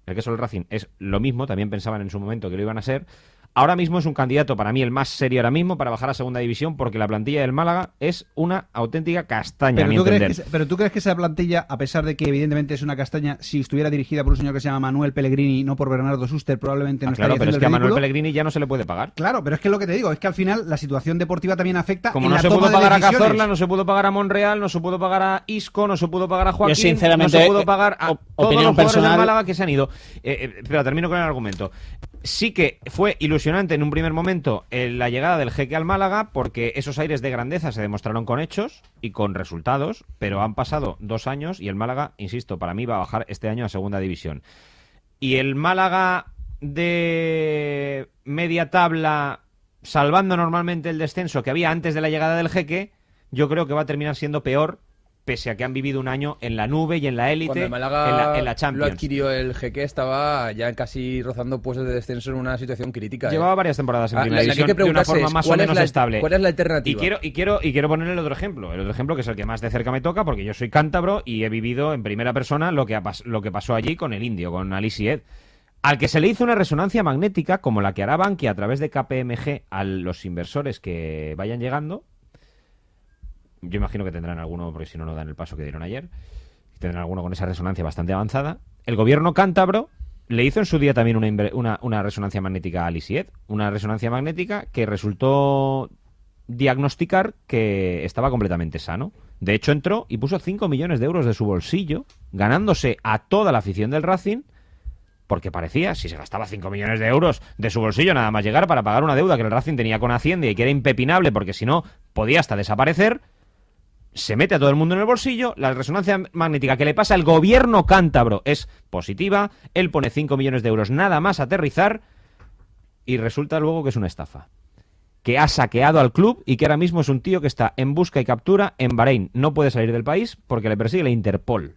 el que es el Racing, es lo mismo, también pensaban en su momento que lo iban a ser. Ahora mismo es un candidato para mí el más serio ahora mismo para bajar a segunda división, porque la plantilla del Málaga es una auténtica castaña, a mi entender. Pero tú crees que esa plantilla, a pesar de que evidentemente es una castaña, si estuviera dirigida por un señor que se llama Manuel Pellegrini, no por Bernardo Suster, probablemente no estaría haciendo el ridículo? Claro, pero es que a Manuel Pellegrini ya no se le puede pagar. Claro, pero es que lo que te digo es que al final la situación deportiva también afecta. Como en no la se toma pudo pagar de a Cazorla, no se pudo pagar a Monreal, no se pudo pagar a Isco, no se pudo pagar a Joaquín, yo, sinceramente, no se pudo pagar a todos los jugadores personal del Málaga que se han ido. Pero termino con el argumento. Sí que fue ilusionante en un primer momento la llegada del jeque al Málaga, porque esos aires de grandeza se demostraron con hechos y con resultados, pero han pasado 2 años y el Málaga, insisto, para mí va a bajar este año a segunda división. Y el Málaga de media tabla, salvando normalmente el descenso que había antes de la llegada del jeque, yo creo que va a terminar siendo peor, pese a que han vivido un año en la nube y en la élite, en la Champions. Lo adquirió el jeque, estaba ya casi rozando puestos de descenso en una situación crítica. Llevaba varias temporadas en primera división de una forma más o menos estable. ¿Cuál es la alternativa? Y quiero poner el otro ejemplo. El otro ejemplo, que es el que más de cerca me toca, porque yo soy cántabro y he vivido en primera persona lo que pasó allí con el Indio, con Ali Sied, al que se le hizo una resonancia magnética como la que hará Bankia a través de KPMG a los inversores que vayan llegando. Yo imagino que tendrán alguno, porque si no, no dan el paso que dieron ayer. Tendrán alguno con esa resonancia bastante avanzada. El gobierno cántabro le hizo en su día también una resonancia magnética a Ali Sied. Una resonancia magnética que resultó diagnosticar que estaba completamente sano. De hecho, entró y puso 5 millones de euros de su bolsillo, ganándose a toda la afición del Racing, porque parecía, si se gastaba 5 millones de euros de su bolsillo nada más llegar para pagar una deuda que el Racing tenía con Hacienda y que era impepinable, porque si no podía hasta desaparecer, se mete a todo el mundo en el bolsillo. La resonancia magnética que le pasa al gobierno cántabro es positiva. Él pone 5 millones de euros nada más aterrizar y resulta luego que es una estafa, que ha saqueado al club y que ahora mismo es un tío que está en busca y captura en Bahrein. No puede salir del país porque le persigue la Interpol.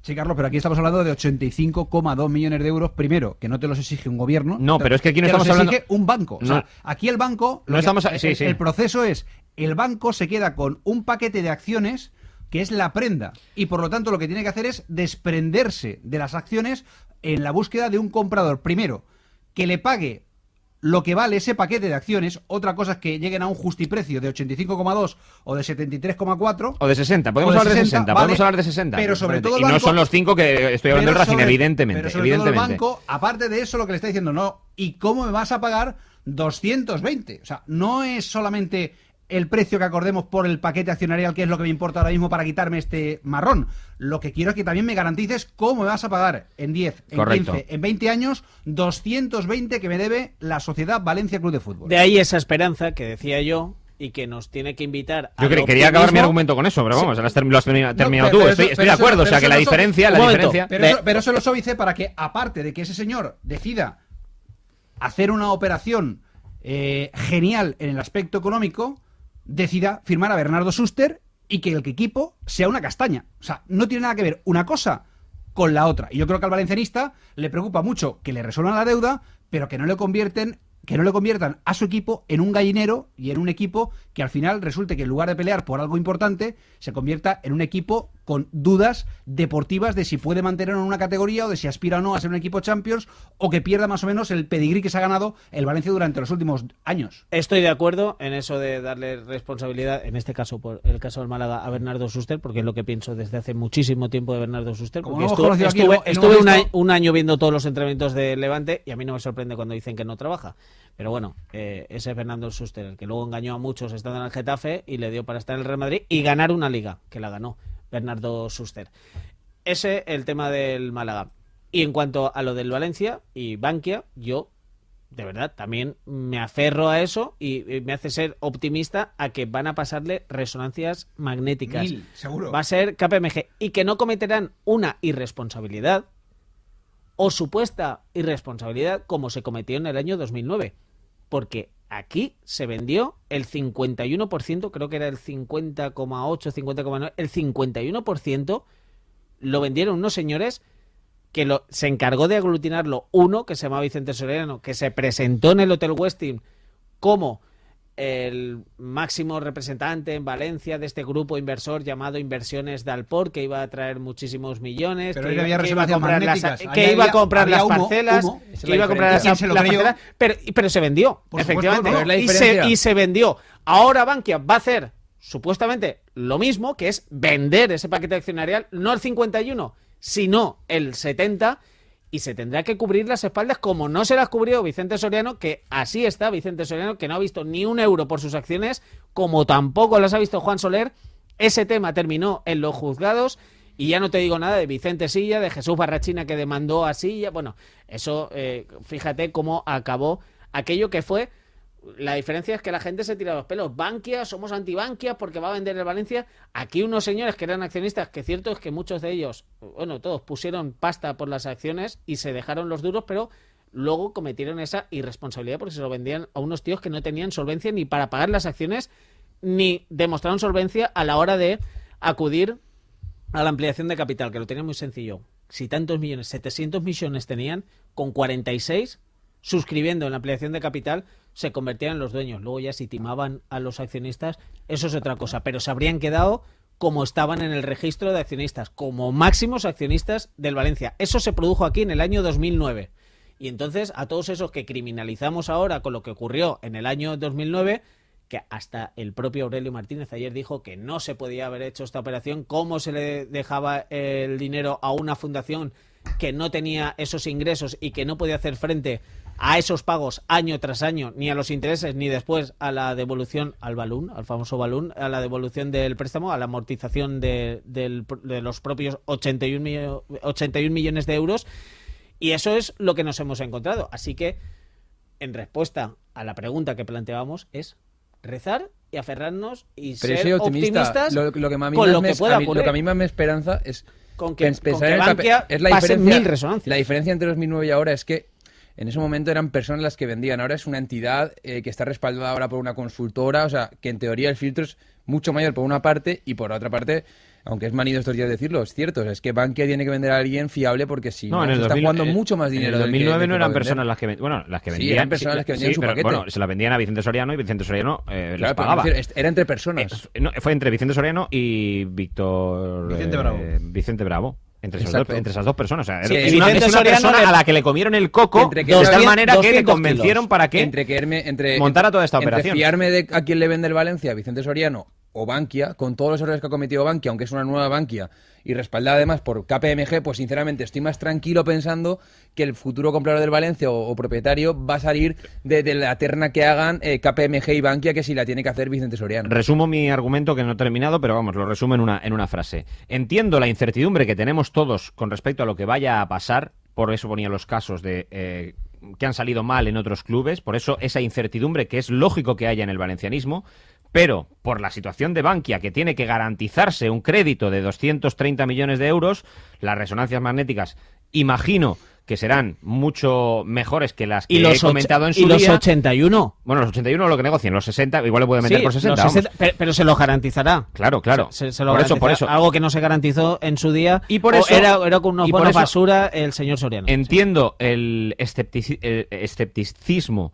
Sí, Carlos, pero aquí estamos hablando de 85,2 millones de euros. Primero, que no te los exige un gobierno. No, pero es que aquí no estamos hablando... Te los exige un banco. O sea, aquí el banco... No estamos... El proceso es... El banco se queda con un paquete de acciones que es la prenda. Y por lo tanto lo que tiene que hacer es desprenderse de las acciones en la búsqueda de un comprador. Primero, que le pague lo que vale ese paquete de acciones. Otra cosa es que lleguen a un justiprecio de 85,2 o de 73,4 o de 60, podemos hablar de 60, vale, podemos hablar de 60. Pero sobre todo el banco, y no son los 5 que estoy hablando del Racing, evidentemente. Pero sobre todo el banco, aparte de eso, lo que le está diciendo, no, ¿y cómo me vas a pagar 220? O sea, no es solamente el precio que acordemos por el paquete accionarial, que es lo que me importa ahora mismo para quitarme este marrón. Lo que quiero es que también me garantices cómo me vas a pagar en 10, en Correcto. 15, en 20 años 220 que me debe la Sociedad Valencia Club de Fútbol. De ahí esa esperanza que decía yo y que nos tiene que invitar a... Yo quería acabar mi argumento con eso, pero vamos, lo has terminado tú. Estoy de acuerdo, o sea que la diferencia... Pero eso lo suavice para que, aparte de que ese señor decida hacer una operación genial en el aspecto económico, decida firmar a Bernardo Schuster y que el equipo sea una castaña. O sea, no tiene nada que ver una cosa con la otra. Y yo creo que al valencianista le preocupa mucho que le resuelvan la deuda, pero que no le conviertan a su equipo en un gallinero y en un equipo que al final resulte que en lugar de pelear por algo importante, se convierta en un equipo con dudas deportivas de si puede mantenerlo en una categoría o de si aspira o no a ser un equipo Champions, o que pierda más o menos el pedigrí que se ha ganado el Valencia durante los últimos años. Estoy de acuerdo en eso de darle responsabilidad, en este caso, por el caso del Málaga, a Bernardo Schuster, porque es lo que pienso desde hace muchísimo tiempo de Bernardo Schuster. Porque estuve un año viendo todos los entrenamientos de Levante y a mí no me sorprende cuando dicen que no trabaja. Pero bueno, ese es Bernardo Schuster, el que luego engañó a muchos estando en el Getafe y le dio para estar en el Real Madrid y ganar una liga, que la ganó Bernardo Schuster. Ese el tema del Málaga. Y en cuanto a lo del Valencia y Bankia, yo de verdad también me aferro a eso y me hace ser optimista a que van a pasarle resonancias magnéticas. 1000, seguro. Va a ser KPMG y que no cometerán una irresponsabilidad o supuesta irresponsabilidad como se cometió en el año 2009. Porque aquí se vendió el 51%, creo que era el 50,8, 50,9, el 51% lo vendieron unos señores que se encargó de aglutinarlo uno, que se llamaba Vicente Soriano, que se presentó en el Hotel Westin como el máximo representante en Valencia de este grupo inversor llamado Inversiones Dalport, que iba a traer muchísimos millones, pero que iba a comprar las parcelas, que iba a comprar las parcelas, pero se vendió, efectivamente, y se vendió. Ahora Bankia va a hacer supuestamente lo mismo, que es vender ese paquete accionarial, no el 51, sino el 70, y se tendrá que cubrir las espaldas como no se las cubrió Vicente Soriano, que así está Vicente Soriano, que no ha visto ni un euro por sus acciones, como tampoco las ha visto Juan Soler. Ese tema terminó en los juzgados y ya no te digo nada de Vicente Silla, de Jesús Barrachina, que demandó a Silla. Bueno, eso, fíjate cómo acabó aquello que fue. La diferencia es que la gente se tira los pelos. Bankia, somos anti-Bankia porque va a vender el Valencia. Aquí unos señores que eran accionistas, que cierto es que muchos de ellos, bueno, todos pusieron pasta por las acciones y se dejaron los duros, pero luego cometieron esa irresponsabilidad porque se lo vendían a unos tíos que no tenían solvencia ni para pagar las acciones, ni demostraron solvencia a la hora de acudir a la ampliación de capital, que lo tenían muy sencillo. Si tantos millones, 700 millones tenían, con 46 suscribiendo en la ampliación de capital, se convertían en los dueños. Luego ya si timaban a los accionistas, eso es otra cosa, pero se habrían quedado como estaban en el registro de accionistas, como máximos accionistas del Valencia. Eso se produjo aquí en el año 2009. Y entonces a todos esos que criminalizamos ahora con lo que ocurrió en el año 2009, que hasta el propio Aurelio Martínez ayer dijo que no se podía haber hecho esta operación, cómo se le dejaba el dinero a una fundación que no tenía esos ingresos y que no podía hacer frente a esos pagos año tras año, ni a los intereses, ni después a la devolución al balún, al famoso balún, a la devolución del préstamo, a la amortización de los propios 81 millones de euros. Y eso es lo que nos hemos encontrado. Así que, en respuesta a la pregunta que planteábamos, es rezar y aferrarnos y ser optimistas lo que a mí con más lo que pueda ocurrir. Lo que a mí más me esperanza es con que Bankia es la diferencia, mil resonancias. La diferencia entre 2009 y ahora es que en ese momento eran personas las que vendían. Ahora es una entidad que está respaldada ahora por una consultora. O sea, que en teoría el filtro es mucho mayor por una parte y por otra parte, aunque es manido estos días decirlo, es cierto. O sea, es que Bankia tiene que vender a alguien fiable porque si no se está jugando mucho más dinero. En el 2009 no eran personas las que vendían. Bueno, las que vendían. Sí, eran personas las que vendían su paquete. Bueno, se la vendían a Vicente Soriano y Vicente Soriano les pagaba. Era entre personas. Fue entre Vicente Soriano y Vicente Bravo. Entre esas dos personas. O sea, es una persona a la que le comieron el coco de tal manera que le convencieron para que montara toda esta operación. Entre fiarme de a quién le vende el Valencia, Vicente Soriano, o Bankia, con todos los errores que ha cometido Bankia, aunque es una nueva Bankia y respaldada además por KPMG, pues sinceramente estoy más tranquilo pensando que el futuro comprador del Valencia o propietario va a salir de la terna que hagan KPMG y Bankia, que si la tiene que hacer Vicente Soriano. Resumo mi argumento, que no he terminado, pero vamos, lo resumo en una frase. Entiendo la incertidumbre que tenemos todos con respecto a lo que vaya a pasar, por eso ponía los casos de que han salido mal en otros clubes, por eso esa incertidumbre que es lógico que haya en el valencianismo, pero por la situación de Bankia, que tiene que garantizarse un crédito de 230 millones de euros, las resonancias magnéticas, imagino que serán mucho mejores que las que he comentado en su día. ¿Y los 81? Bueno, los 81 lo que negocien, los 60 igual le puede meter por 60. Los 60 pero se lo garantizará. Claro. Se lo garantizará. Por eso. Algo que no se garantizó en su día. Y por eso era con una buena basura el señor Soriano. Entiendo el escepticismo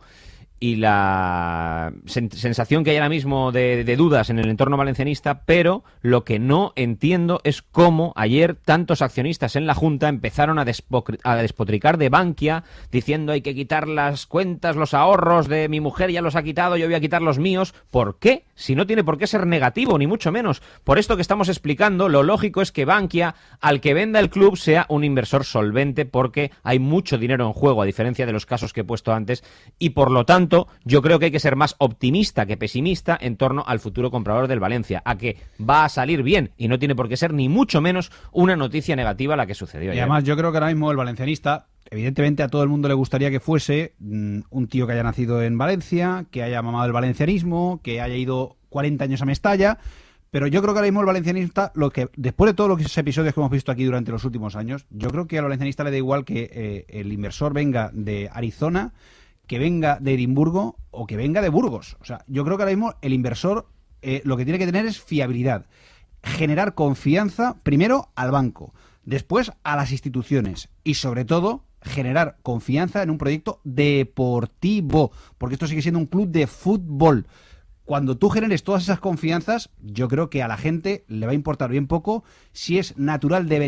y la sensación que hay ahora mismo de dudas en el entorno valencianista, pero lo que no entiendo es cómo ayer tantos accionistas en la Junta empezaron a despotricar de Bankia, diciendo hay que quitar las cuentas, los ahorros de mi mujer ya los ha quitado, yo voy a quitar los míos. ¿Por qué? Si no tiene por qué ser negativo, ni mucho menos. Por esto que estamos explicando, lo lógico es que Bankia, al que venda el club, sea un inversor solvente, porque hay mucho dinero en juego, a diferencia de los casos que he puesto antes, y por lo tanto yo creo que hay que ser más optimista que pesimista en torno al futuro comprador del Valencia, a que va a salir bien y no tiene por qué ser ni mucho menos una noticia negativa la que sucedió ayer. Y además yo creo que ahora mismo el valencianista, evidentemente a todo el mundo le gustaría que fuese un tío que haya nacido en Valencia, que haya mamado el valencianismo, que haya ido 40 años a Mestalla, pero yo creo que ahora mismo el valencianista, después de todos los episodios que hemos visto aquí durante los últimos años, yo creo que al valencianista le da igual que el inversor venga de Arizona, que venga de Edimburgo o que venga de Burgos. O sea, yo creo que ahora mismo el inversor lo que tiene que tener es fiabilidad. Generar confianza, primero al banco, después a las instituciones y sobre todo generar confianza en un proyecto deportivo, porque esto sigue siendo un club de fútbol. Cuando tú generes todas esas confianzas, yo creo que a la gente le va a importar bien poco si es natural de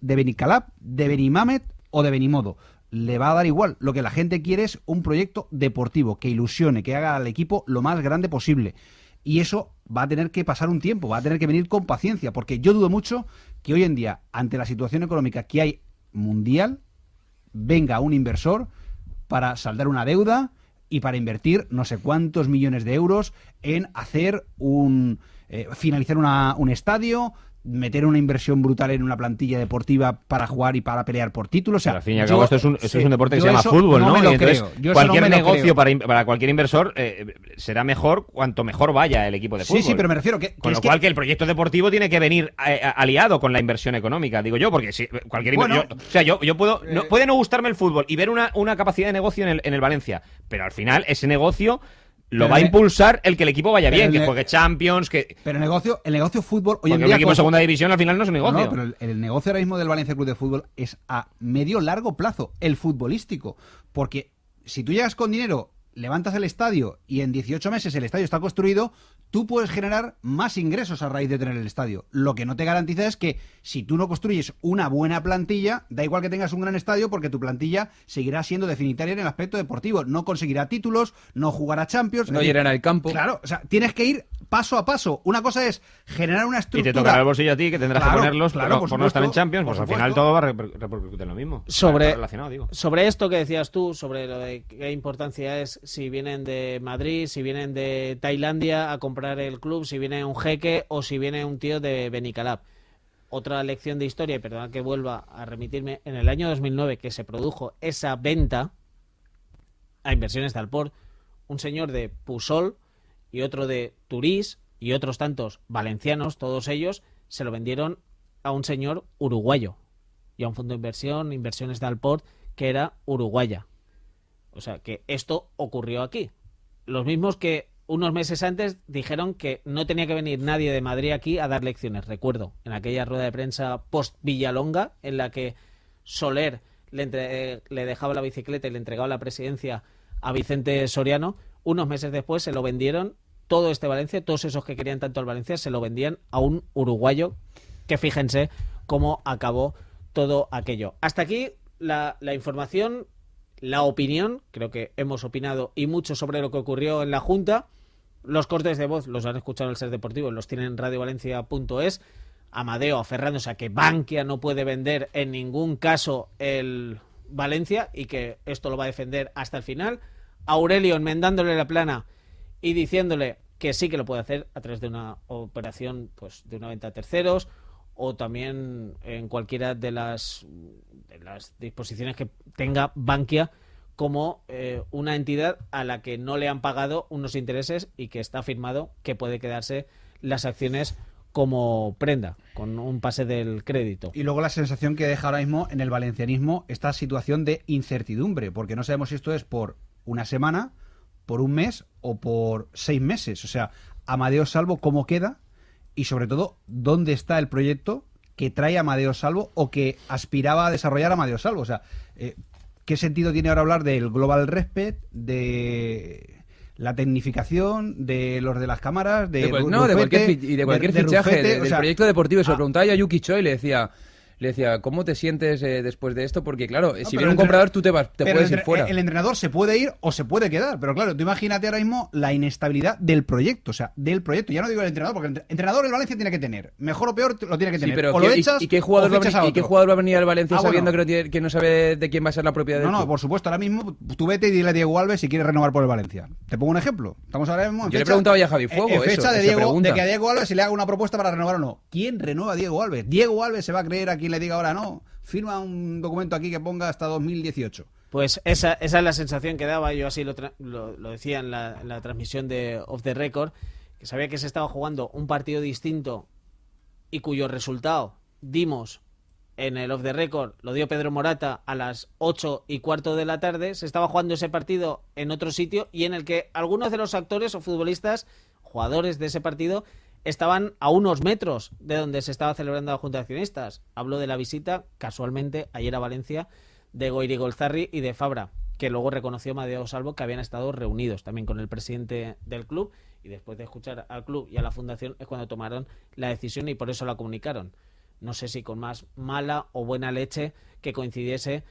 Benicalap, de Benimamet o de Benimodo. Le va a dar igual. Lo que la gente quiere es un proyecto deportivo que ilusione, que haga al equipo lo más grande posible. Y eso va a tener que pasar un tiempo, va a tener que venir con paciencia, porque yo dudo mucho que hoy en día, ante la situación económica que hay mundial, venga un inversor para saldar una deuda y para invertir no sé cuántos millones de euros en hacer finalizar un estadio, meter una inversión brutal en una plantilla deportiva para jugar y para pelear por títulos. O sea, al fin y al cabo, esto es un deporte que se llama fútbol, ¿no? Me lo y entonces, creo. Cualquier negocio para cualquier inversor será mejor cuanto mejor vaya el equipo de fútbol. Sí, pero me refiero que... Con lo cual, que el proyecto deportivo tiene que venir aliado con la inversión económica, digo yo, porque si cualquier yo puedo... puede no gustarme el fútbol y ver una capacidad de negocio en el Valencia, pero al final ese negocio lo va a impulsar el que el equipo vaya bien, que juegue Champions, que... Pero el negocio fútbol... Hoy en porque día un equipo de segunda división al final no es un negocio. No, pero el negocio ahora mismo del Valencia Club de Fútbol es a medio-largo plazo, el futbolístico. Porque si tú llegas con dinero, levantas el estadio y en 18 meses el estadio está construido, tú puedes generar más ingresos a raíz de tener el estadio. Lo que no te garantiza es que si tú no construyes una buena plantilla, da igual que tengas un gran estadio, porque tu plantilla seguirá siendo deficitaria en el aspecto deportivo. No conseguirá títulos, no jugará Champions. No llenará el campo. Claro, o sea, tienes que ir paso a paso. Una cosa es generar una estructura... Y te tocará el bolsillo a ti, que tendrás que ponerlos por no estar en Champions, pues al supuesto. final todo va a repercutir lo mismo. Sobre esto que decías tú, sobre lo de qué importancia es si vienen de Madrid, si vienen de Tailandia a comprar el club, si viene un jeque o si viene un tío de Benicalap. Otra lección de historia, y perdona que vuelva a remitirme, en el año 2009 que se produjo esa venta a Inversiones de Alport, un señor de Pusol y otro de Turís y otros tantos valencianos, todos ellos, se lo vendieron a un señor uruguayo y a un fondo de inversión, Inversiones de Alport, que era uruguaya. O sea, que esto ocurrió aquí. Los mismos que unos meses antes dijeron que no tenía que venir nadie de Madrid aquí a dar lecciones. Recuerdo, en aquella rueda de prensa post-Villalonga, en la que Soler le dejaba la bicicleta y le entregaba la presidencia a Vicente Soriano, unos meses después se lo vendieron, todo este Valencia, todos esos que querían tanto al Valencia, se lo vendían a un uruguayo, que fíjense cómo acabó todo aquello. Hasta aquí la información, la opinión, creo que hemos opinado y mucho sobre lo que ocurrió en la Junta. Los cortes de voz los han escuchado en el Ser Deportivo, los tienen en radiovalencia.es. Amadeo aferrándose a que Bankia no puede vender en ningún caso el Valencia y que esto lo va a defender hasta el final. Aurelio enmendándole la plana y diciéndole que sí que lo puede hacer a través de una operación, pues de una venta a terceros, o también en cualquiera de las disposiciones que tenga Bankia como una entidad a la que no le han pagado unos intereses y que está firmado que puede quedarse las acciones como prenda, con un pase del crédito. Y luego la sensación que deja ahora mismo en el valencianismo esta situación de incertidumbre, porque no sabemos si esto es por una semana, por un mes o por 6 meses. O sea, Amadeo Salvo, ¿cómo queda? Y sobre todo, ¿dónde está el proyecto que trae Amadeo Salvo o que aspiraba a desarrollar Amadeo Salvo? O sea, ¿qué sentido tiene ahora hablar del Global Respect, de la tecnificación, de los de las cámaras, de cualquier fichaje, del proyecto deportivo? Se lo preguntaba yo a Yuki Choi y le decía, ¿cómo te sientes después de esto? Porque claro, si viene un comprador tú te puedes ir fuera. El entrenador se puede ir o se puede quedar, pero claro, tú imagínate ahora mismo la inestabilidad del proyecto, o sea, del proyecto. Ya no digo el entrenador, porque el entrenador el Valencia tiene que tener, mejor o peor lo tiene que tener. Sí, pero o lo echas, ¿y qué jugador va a venir al Valencia sabiendo que no sabe de quién va a ser la propiedad del club? No, por supuesto, ahora mismo tú vete y dile a Diego Alves si quieres renovar por el Valencia. Te pongo un ejemplo. Estamos ahora mismo en Yo le preguntaba ya a Javi Fuego en fecha de que a Diego Alves se le haga una propuesta para renovar o no. ¿Quién renueva a Diego Alves? Diego Alves se va a creer a quien le diga ahora no. Firma un documento aquí que ponga hasta 2018. Pues esa es la sensación que daba, yo así lo decía en la transmisión de Off the Record, que sabía que se estaba jugando un partido distinto y cuyo resultado dimos en el Off the Record, lo dio Pedro Morata a las 8:15 de la tarde. Se estaba jugando ese partido en otro sitio y en el que algunos de los actores o futbolistas, jugadores de ese partido, estaban a unos metros de donde se estaba celebrando la Junta de Accionistas. Hablo de la visita, casualmente, ayer a Valencia, de Goirigolzarri y de Fabra, que luego reconoció Amadeo Salvo que habían estado reunidos también con el presidente del club, y después de escuchar al club y a la fundación es cuando tomaron la decisión y por eso la comunicaron. No sé si con más mala o buena leche que coincidiese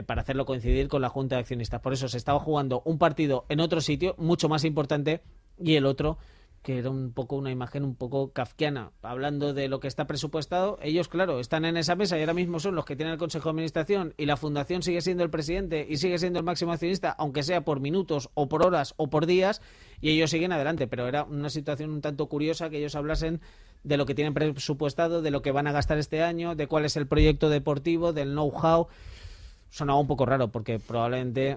para hacerlo coincidir con la Junta de Accionistas. Por eso se estaba jugando un partido en otro sitio, mucho más importante, y el otro que era un poco una imagen un poco kafkiana, hablando de lo que está presupuestado. Ellos, claro, están en esa mesa y ahora mismo son los que tienen el Consejo de Administración y la Fundación sigue siendo el presidente y sigue siendo el máximo accionista, aunque sea por minutos o por horas o por días, y ellos siguen adelante. Pero era una situación un tanto curiosa que ellos hablasen de lo que tienen presupuestado, de lo que van a gastar este año, de cuál es el proyecto deportivo, del know-how. Sonaba un poco raro porque probablemente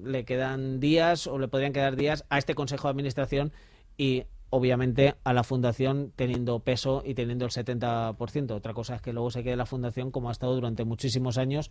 le quedan días o le podrían quedar días a este Consejo de Administración y obviamente a la fundación teniendo peso y teniendo el 70%. Otra cosa es que luego se quede la fundación como ha estado durante muchísimos años,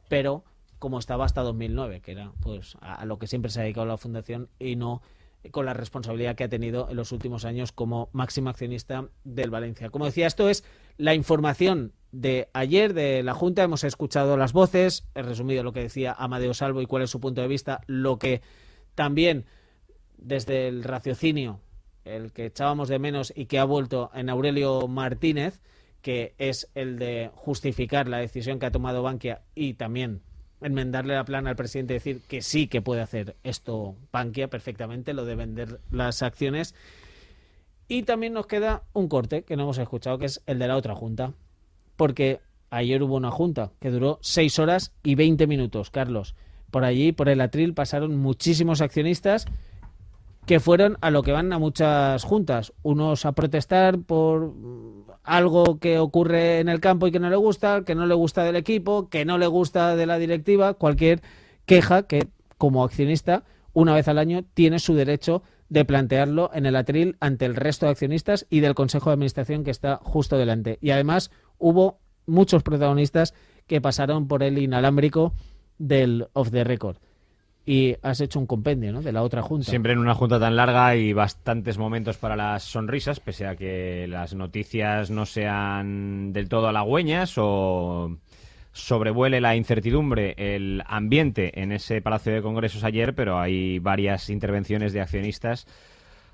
pero como estaba hasta 2009, que era pues a lo que siempre se ha dedicado la fundación y no con la responsabilidad que ha tenido en los últimos años como máximo accionista del Valencia. Como decía, esto es la información de ayer de la Junta. Hemos escuchado las voces, he resumido lo que decía Amadeo Salvo y cuál es su punto de vista, lo que también desde el raciocinio, el que echábamos de menos y que ha vuelto en Aurelio Martínez, que es el de justificar la decisión que ha tomado Bankia y también enmendarle la plana al presidente, decir que sí que puede hacer esto Bankia perfectamente, lo de vender las acciones. Y también nos queda un corte que no hemos escuchado, que es el de la otra junta, porque ayer hubo una junta que duró 6 horas y 20 minutos, Carlos. Por allí, por el atril, pasaron muchísimos accionistas que fueron a lo que van a muchas juntas, unos a protestar por algo que ocurre en el campo y que no le gusta, que no le gusta del equipo, que no le gusta de la directiva, cualquier queja que como accionista una vez al año tiene su derecho de plantearlo en el atril ante el resto de accionistas y del Consejo de Administración que está justo delante. Y además hubo muchos protagonistas que pasaron por el inalámbrico del Off the Record. Y has hecho un compendio, ¿no?, de la otra junta. Siempre en una junta tan larga hay bastantes momentos para las sonrisas, pese a que las noticias no sean del todo halagüeñas o sobrevuele la incertidumbre el ambiente en ese Palacio de Congresos ayer, pero hay varias intervenciones de accionistas.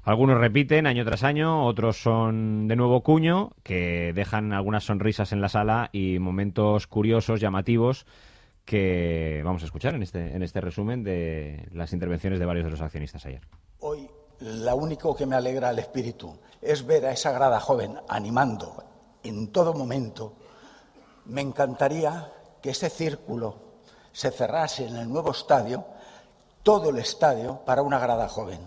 Algunos repiten año tras año, otros son de nuevo cuño, que dejan algunas sonrisas en la sala y momentos curiosos, llamativos, que vamos a escuchar en este resumen de las intervenciones de varios de los accionistas ayer. Hoy lo único que me alegra el espíritu es ver a esa grada joven animando en todo momento. Me encantaría que ese círculo se cerrase en el nuevo estadio, todo el estadio para una grada joven,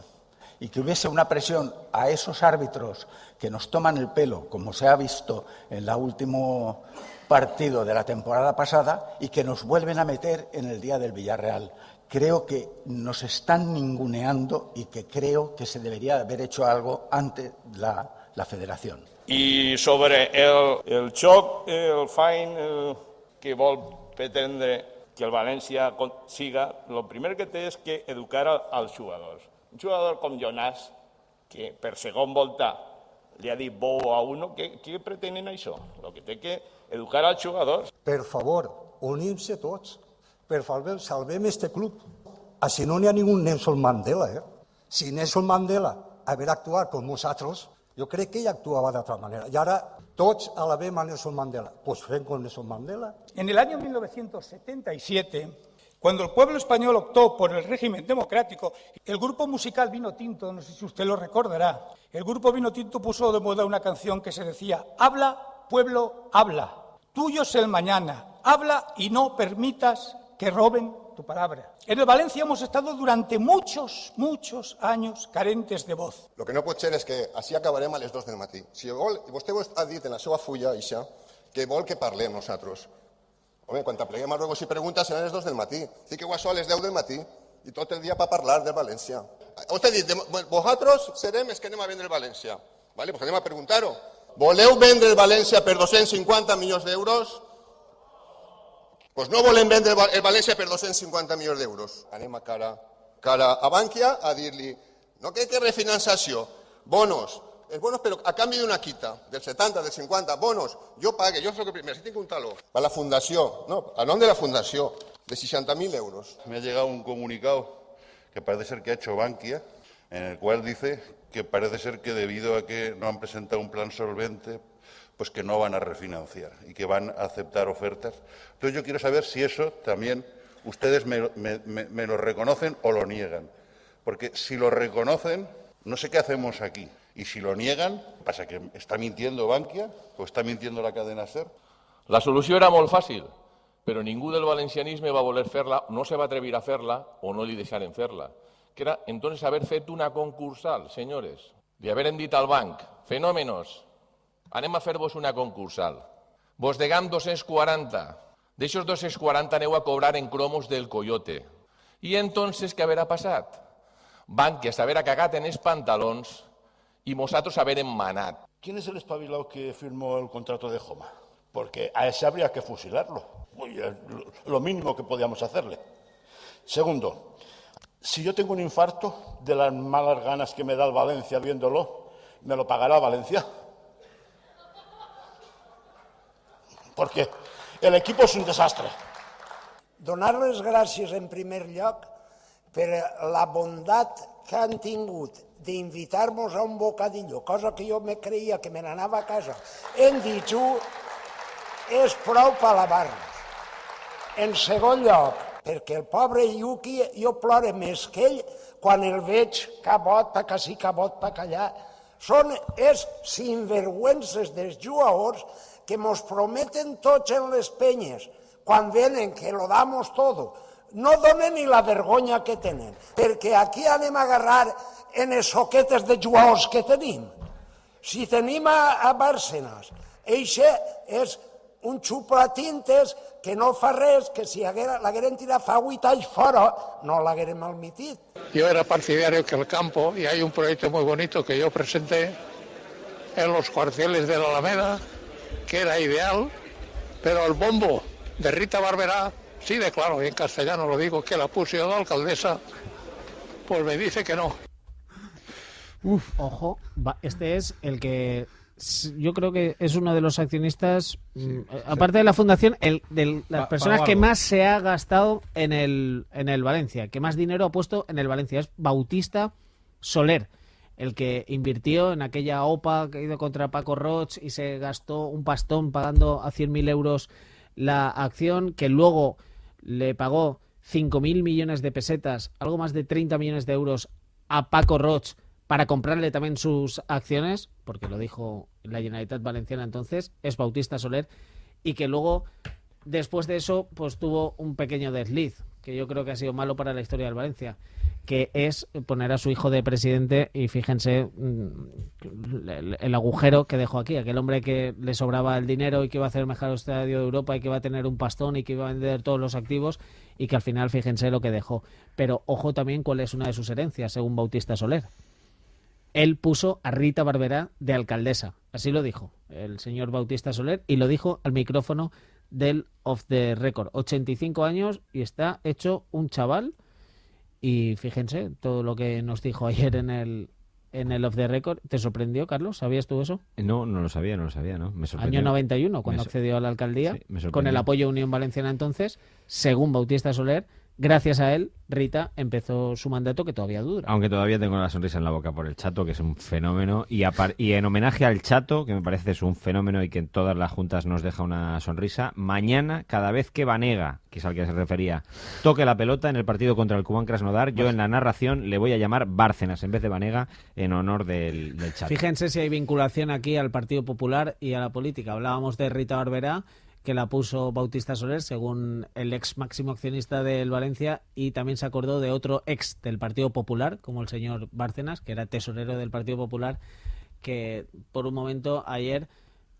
y que hubiese una presión a esos árbitros que nos toman el pelo, como se ha visto en el último partido de la temporada pasada, y que nos vuelven a meter en el día del Villarreal. Creo que nos están ninguneando y que creo que se debería haber hecho algo ante la federación. I sobre el xoc, el fine que vol pretendre que el València siga, el primer que té és que educar als jugadors. Un jugador com Jonas, que per segon volta li ha dit bo a uno, què pretenen això? El que té que educar als jugadors. Per favor, unim-se tots. Per favor, salvem este club. Així no n'hi ha ningú Nelson Mandela, Si Nelson Mandela haver actuat com nosaltres, jo crec que ell actuava d'altra manera. I ara tots alabem a Nelson Mandela. Pues fem con Nelson Mandela. En el año 1977, cuando el pueblo español optó por el régimen democrático, el grupo musical Vino Tinto, no sé si usted lo recordará, el grupo Vino Tinto puso de moda una canción que se decía: habla, pueblo, habla. Tuyo es el mañana. Habla y no permitas que roben tu palabra. En el Valencia hemos estado durante muchos años carentes de voz. Lo que no pot ser és que així acabarem a les 2 del matí. Si vostè ha dit en la seva fulla, Ixa, que vol que parlem nosaltres. Home, quan t'apleguem a ruegos i preguntes seran les 2 del matí. Fiqueu això a les 10 del matí i tot el dia per parlar del València. Vostè ha dit, vosaltres serem els que anem a vendre el València. Vale, pues anem a preguntar-ho. Voleu vendre el València per 250 milions d'euros? Pues no volem vendre el València per 250 milions d'euros. Anem a cara a Bankia a dir-li, no que refinanciació, bonos, els bonos però a canvi d'una quita, del 70, del 50, bonos, jo pague, jo soc el primer, si tinc un taló. A la fundació, no, a nom de la fundació, de 60.000 euros. Me ha llegado un comunicado que parece ser que ha hecho Bankia, en el cual dice que parece ser que debido a que no han presentado un plan solvente, pues que no van a refinanciar y que van a aceptar ofertas. Entonces yo quiero saber si eso también ustedes me lo reconocen o lo niegan. Porque si lo reconocen, no sé qué hacemos aquí. Y si lo niegan, ¿pasa que está mintiendo Bankia o está mintiendo la cadena SER? La solució era molt fàcil, però ningú del valencianisme va voler fer-la, no se va atrevir a fer-la o no li deixaren fer-la. Que era entonces haber fet una concursal, senyores. Li haverem dit al banc, fenòmenos, anem a fer-vos una concursal. Vos degam 240. D'aixòs 240 aneu a cobrar en cromos del Coyote. I entonces què haurà passat? Bankia s'haverà cagat en els pantalons y nosotros haberem manat. ¿Quién es el espabilado que firmó el contrato de Joma? Porque a ese habría que fusilarlo. Lo mínimo que podíamos hacerle. Segundo, si yo tengo un infarto de las malas ganas que me da el Valencia viéndolo, ¿me lo pagará Valencia? Porque el equipo és un desastre. Donar les gràcies en primer lloc per la bondat que han tingut d'invitar-nos a un bocadillo, cosa que jo me creia que me n'anava a casa. En dit-ho, és prou per alabar-nos. En segon lloc, perquè el pobre Yuki, jo plore més que ell quan el veig cabot pa cací, cabot pa callar. Són els sinvergüences dels jugadors que mos prometen tots en les penyes, quan venen que lo damos todo, no donen ni la vergonya que tenen, perquè aquí anem a agarrar en els soquetes de jugadors que tenim. Si tenim a Bárcenas, eixe és un xuplatintes que no fa res, que si l'hagueren tirat fa 8 anys fora, no l'hagueren malmitit. Yo era partidario que el campo, y hay un proyecto muy bonito que yo presenté en los cuarteles de la Alameda, que era ideal, pero el bombo de Rita Barberá, sí de claro, y en castellano lo digo, que la puse yo de alcaldesa, pues me dice que no. Ojo, este es el que yo creo que es uno de los accionistas, aparte de la fundación, de las personas que más se ha gastado en el Valencia, que más dinero ha puesto en el Valencia. Es Bautista Soler, el que invirtió en aquella OPA que ha ido contra Paco Roig y se gastó un pastón pagando a 100.000 euros la acción, que luego le pagó 5.000 millones de pesetas, algo más de 30 millones de euros a Paco Roig para comprarle también sus acciones, porque lo dijo la Generalitat Valenciana entonces, es Bautista Soler, y que luego, después de eso, pues tuvo un pequeño desliz, que yo creo que ha sido malo para la historia del Valencia, que es poner a su hijo de presidente, y fíjense el agujero que dejó aquí, aquel hombre que le sobraba el dinero y que iba a hacer el mejor estadio de Europa y que iba a tener un pastón y que iba a vender todos los activos, y que al final fíjense lo que dejó. Pero ojo también cuál es una de sus herencias, según Bautista Soler. Él puso a Rita Barberá de alcaldesa, así lo dijo el señor Bautista Soler, y lo dijo al micrófono del Off the Record. 85 años y está hecho un chaval. Y fíjense todo lo que nos dijo ayer en el Off the Record. ¿Te sorprendió, Carlos? ¿Sabías tú eso? No lo sabía, ¿no? Me sorprendió. Año 91, cuando accedió a la alcaldía, sí, con el apoyo de Unión Valenciana entonces, según Bautista Soler, gracias a él, Rita empezó su mandato, que todavía dura. Aunque todavía tengo la sonrisa en la boca por el Chato, que es un fenómeno. Y en homenaje al Chato, que me parece es un fenómeno y que en todas las juntas nos deja una sonrisa, mañana, cada vez que Banega, que es al que se refería, toque la pelota en el partido contra el Kubán Krasnodar, yo en la narración le voy a llamar Bárcenas en vez de Banega, en honor del Chato. Fíjense si hay vinculación aquí al Partido Popular y a la política. Hablábamos de Rita Barberá, que la puso Bautista Soler, según el ex máximo accionista del Valencia, y también se acordó de otro ex del Partido Popular, como el señor Bárcenas, que era tesorero del Partido Popular, que por un momento ayer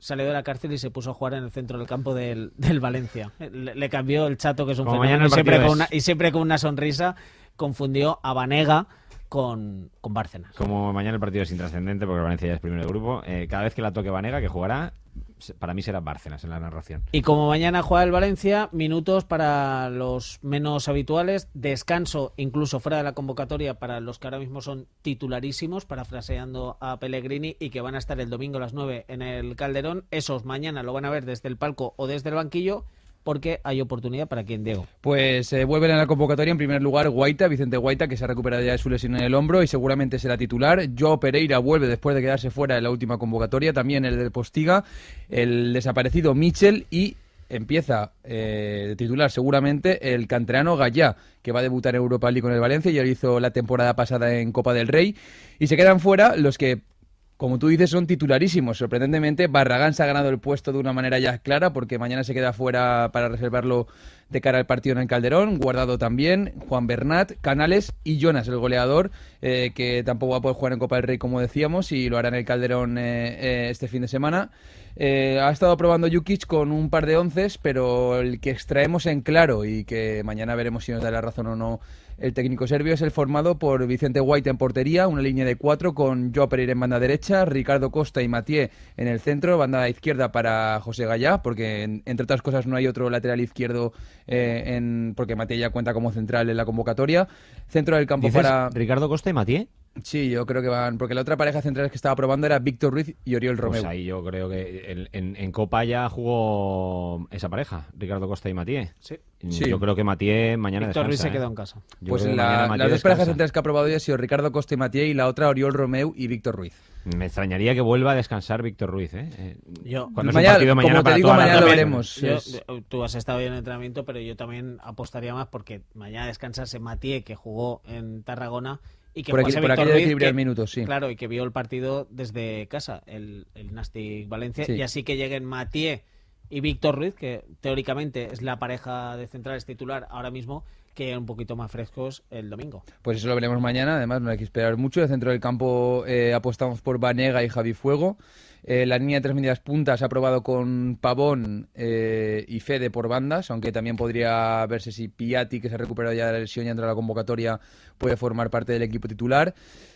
salió de la cárcel y se puso a jugar en el centro del campo del Valencia. Le cambió el Chato, que es un como fenómeno, mañana y siempre con una sonrisa confundió a Banega con Bárcenas. Como mañana el partido es intrascendente porque el Valencia ya es primero de grupo, cada vez que la toque Banega, que jugará, para mí será Bárcenas en la narración. Y como mañana juega el Valencia, minutos para los menos habituales, descanso incluso fuera de la convocatoria para los que ahora mismo son titularísimos, parafraseando a Pellegrini, y que van a estar el domingo a las 9 en el Calderón. Esos mañana lo van a ver desde el palco o desde el banquillo, porque hay oportunidad para quien, Diego. Pues vuelven a la convocatoria en primer lugar Vicente Guaita, que se ha recuperado ya de su lesión en el hombro y seguramente será titular. Joao Pereira vuelve después de quedarse fuera en la última convocatoria, también el del Postiga, el desaparecido Michel, y empieza titular seguramente el canterano Gallá, que va a debutar en Europa League con el Valencia, ya lo hizo la temporada pasada en Copa del Rey, y se quedan fuera los que, como tú dices, son titularísimos. Sorprendentemente, Barragán se ha ganado el puesto de una manera ya clara, porque mañana se queda fuera para reservarlo de cara al partido en el Calderón. Guardado también, Juan Bernat, Canales y Jonas, el goleador, que tampoco va a poder jugar en Copa del Rey, como decíamos, y lo hará en el Calderón este fin de semana. Ha estado probando Jukic con un par de onces, pero el que extraemos en claro, y que mañana veremos si nos da la razón o no el técnico serbio, es el formado por Vicente Guaita en portería, una línea de 4 con Joao Pereira en banda derecha, Ricardo Costa y Mathieu en el centro, banda izquierda para José Gallá, porque entre otras cosas no hay otro lateral izquierdo, porque Mathieu ya cuenta como central en la convocatoria. Centro del campo para Ricardo Costa y Mathieu. Sí, yo creo que van, porque la otra pareja central que estaba probando era Víctor Ruiz y Oriol Romeu. Pues ahí yo creo que en Copa ya jugó esa pareja, Ricardo Costa y Mathieu. Sí. Yo creo que Mathieu mañana Víctor descansa. Ruiz se quedó en casa. Pues las dos parejas centrales que ha probado ya han sido Ricardo Costa y Mathieu, y la otra Oriol Romeu y Víctor Ruiz. Me extrañaría que vuelva a descansar Víctor Ruiz, Cuando es un partido mañana, como te digo, mañana lo veremos. Tú has estado bien en el entrenamiento, pero yo también apostaría más porque mañana descansase Mathieu, que jugó en Tarragona, y que por aquí, Víctor Ruiz, equilibrar minutos, sí. Claro, y que vio el partido desde casa, el Nastic Valencia, sí. Y así que lleguen Mathieu y Víctor Ruiz, que teóricamente es la pareja de centrales titular ahora mismo, que lleguen un poquito más frescos el domingo. Pues eso lo veremos mañana, además no hay que esperar mucho. En el centro del campo apostamos por Banega y Javi Fuego. La línea de 3 medias puntas ha probado con Pavón y Fede por bandas, aunque también podría verse si Piatti, que se ha recuperado ya de la lesión y entra a la convocatoria, puede formar parte del equipo titular.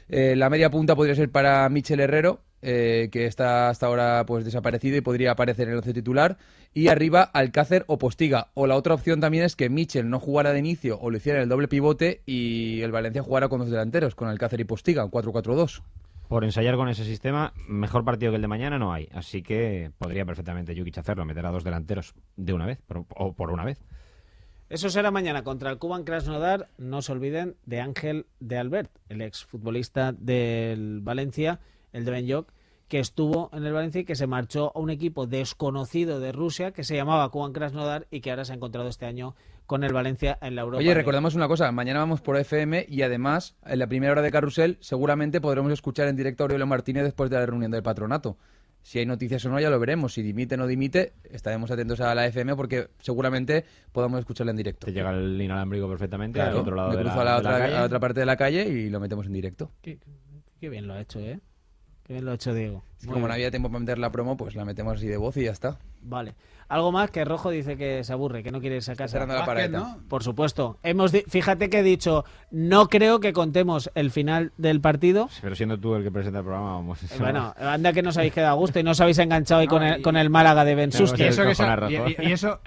La media punta podría ser para Michel Herrero, que está hasta ahora pues desaparecido y podría aparecer en el 11 titular. Y arriba Alcácer o Postiga. O la otra opción también es que Michel no jugara de inicio o lo hiciera en el doble pivote y el Valencia jugara con 2 delanteros, con Alcácer y Postiga, en 4-4-2. Por ensayar con ese sistema, mejor partido que el de mañana no hay. Así que podría perfectamente Jukic hacerlo, meter a 2 delanteros de una vez, o por una vez. Eso será mañana contra el Kubán Krasnodar. No se olviden de Ángel de Albert, el exfutbolista del Valencia, el de Ben-Yog, que estuvo en el Valencia y que se marchó a un equipo desconocido de Rusia que se llamaba Kubán Krasnodar y que ahora se ha encontrado este año con el Valencia en la Europa. Oye, recordamos una cosa, mañana vamos por FM y además en la primera hora de Carrusel seguramente podremos escuchar en directo a Aurelio Martínez después de la reunión del patronato. Si hay noticias o no ya lo veremos, si dimite o no dimite estaremos atentos a la FM porque seguramente podamos escucharla en directo. Te llega el inalámbrico perfectamente claro, al otro lado me de cruzo la, a de la calle. a la otra parte de la calle y lo metemos en directo. Qué bien lo ha hecho, ¿eh? Qué bien lo ha hecho Diego. Como no había tiempo para meter la promo, pues la metemos así de voz y ya está. Vale. Algo más que Rojo dice que se aburre, que no quiere irse a casa. Cerrando la pareta. ¿No? Por supuesto. Fíjate que he dicho, no creo que contemos el final del partido. Pero siendo tú el que presenta el programa, vamos. Bueno, anda que nos habéis quedado a gusto y no os habéis enganchado ahí con el Málaga de Ben Suster. Y eso,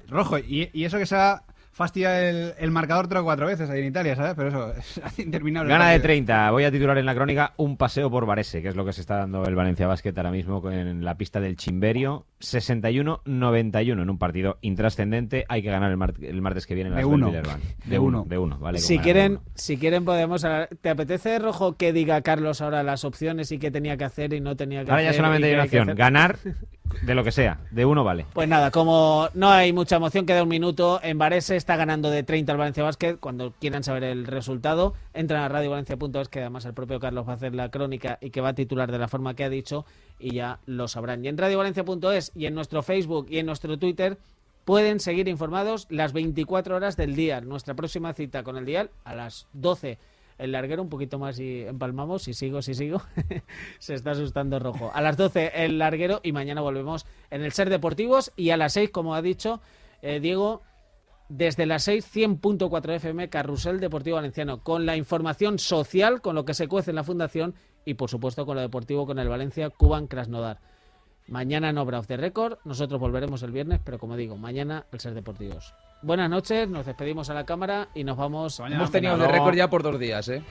Rojo, y eso que se ha fastidiado el marcador 3 o 4 veces ahí en Italia, ¿sabes? Pero eso es interminable. Gana de 30. Voy a titular en la crónica un paseo por Varese, que es lo que se está dando el Valencia Basket ahora mismo en la pista del Chimberio. 61-91 en un partido intrascendente. Hay que ganar el martes que viene en la Villerban. De uno, vale. Si quieren podemos hablar. ¿Te apetece, Rojo, que diga Carlos ahora las opciones y qué tenía que hacer y no tenía que ahora hacer? Ahora ya solamente hay una opción. Ganar de lo que sea. De uno vale. Pues nada, como no hay mucha emoción, queda un minuto. En Varese está ganando de 30 el Valencia Basket. Cuando quieran saber el resultado, entran a radiovalencia.es, que además el propio Carlos va a hacer la crónica y que va a titular de la forma que ha dicho, y ya lo sabrán. Y en radiovalencia.es y en nuestro Facebook y en nuestro Twitter pueden seguir informados las 24 horas del día. Nuestra próxima cita con el dial a las 12. El larguero, un poquito más y empalmamos. Si sigo. Se está asustando Rojo. A las 12 el larguero y mañana volvemos en el Ser Deportivos. Y a las 6, como ha dicho Diego, desde las 6, 100.4 FM, Carrusel Deportivo Valenciano, con la información social, con lo que se cuece en la Fundación y, por supuesto, con lo deportivo, con el Valencia Cuban Krasnodar. Mañana no habrá Off the Record, nosotros volveremos el viernes, pero como digo, mañana el Ser Deportivos. Buenas noches, nos despedimos a la cámara y nos vamos. Hemos tenido Off the Record ya por 2 días, ¿eh?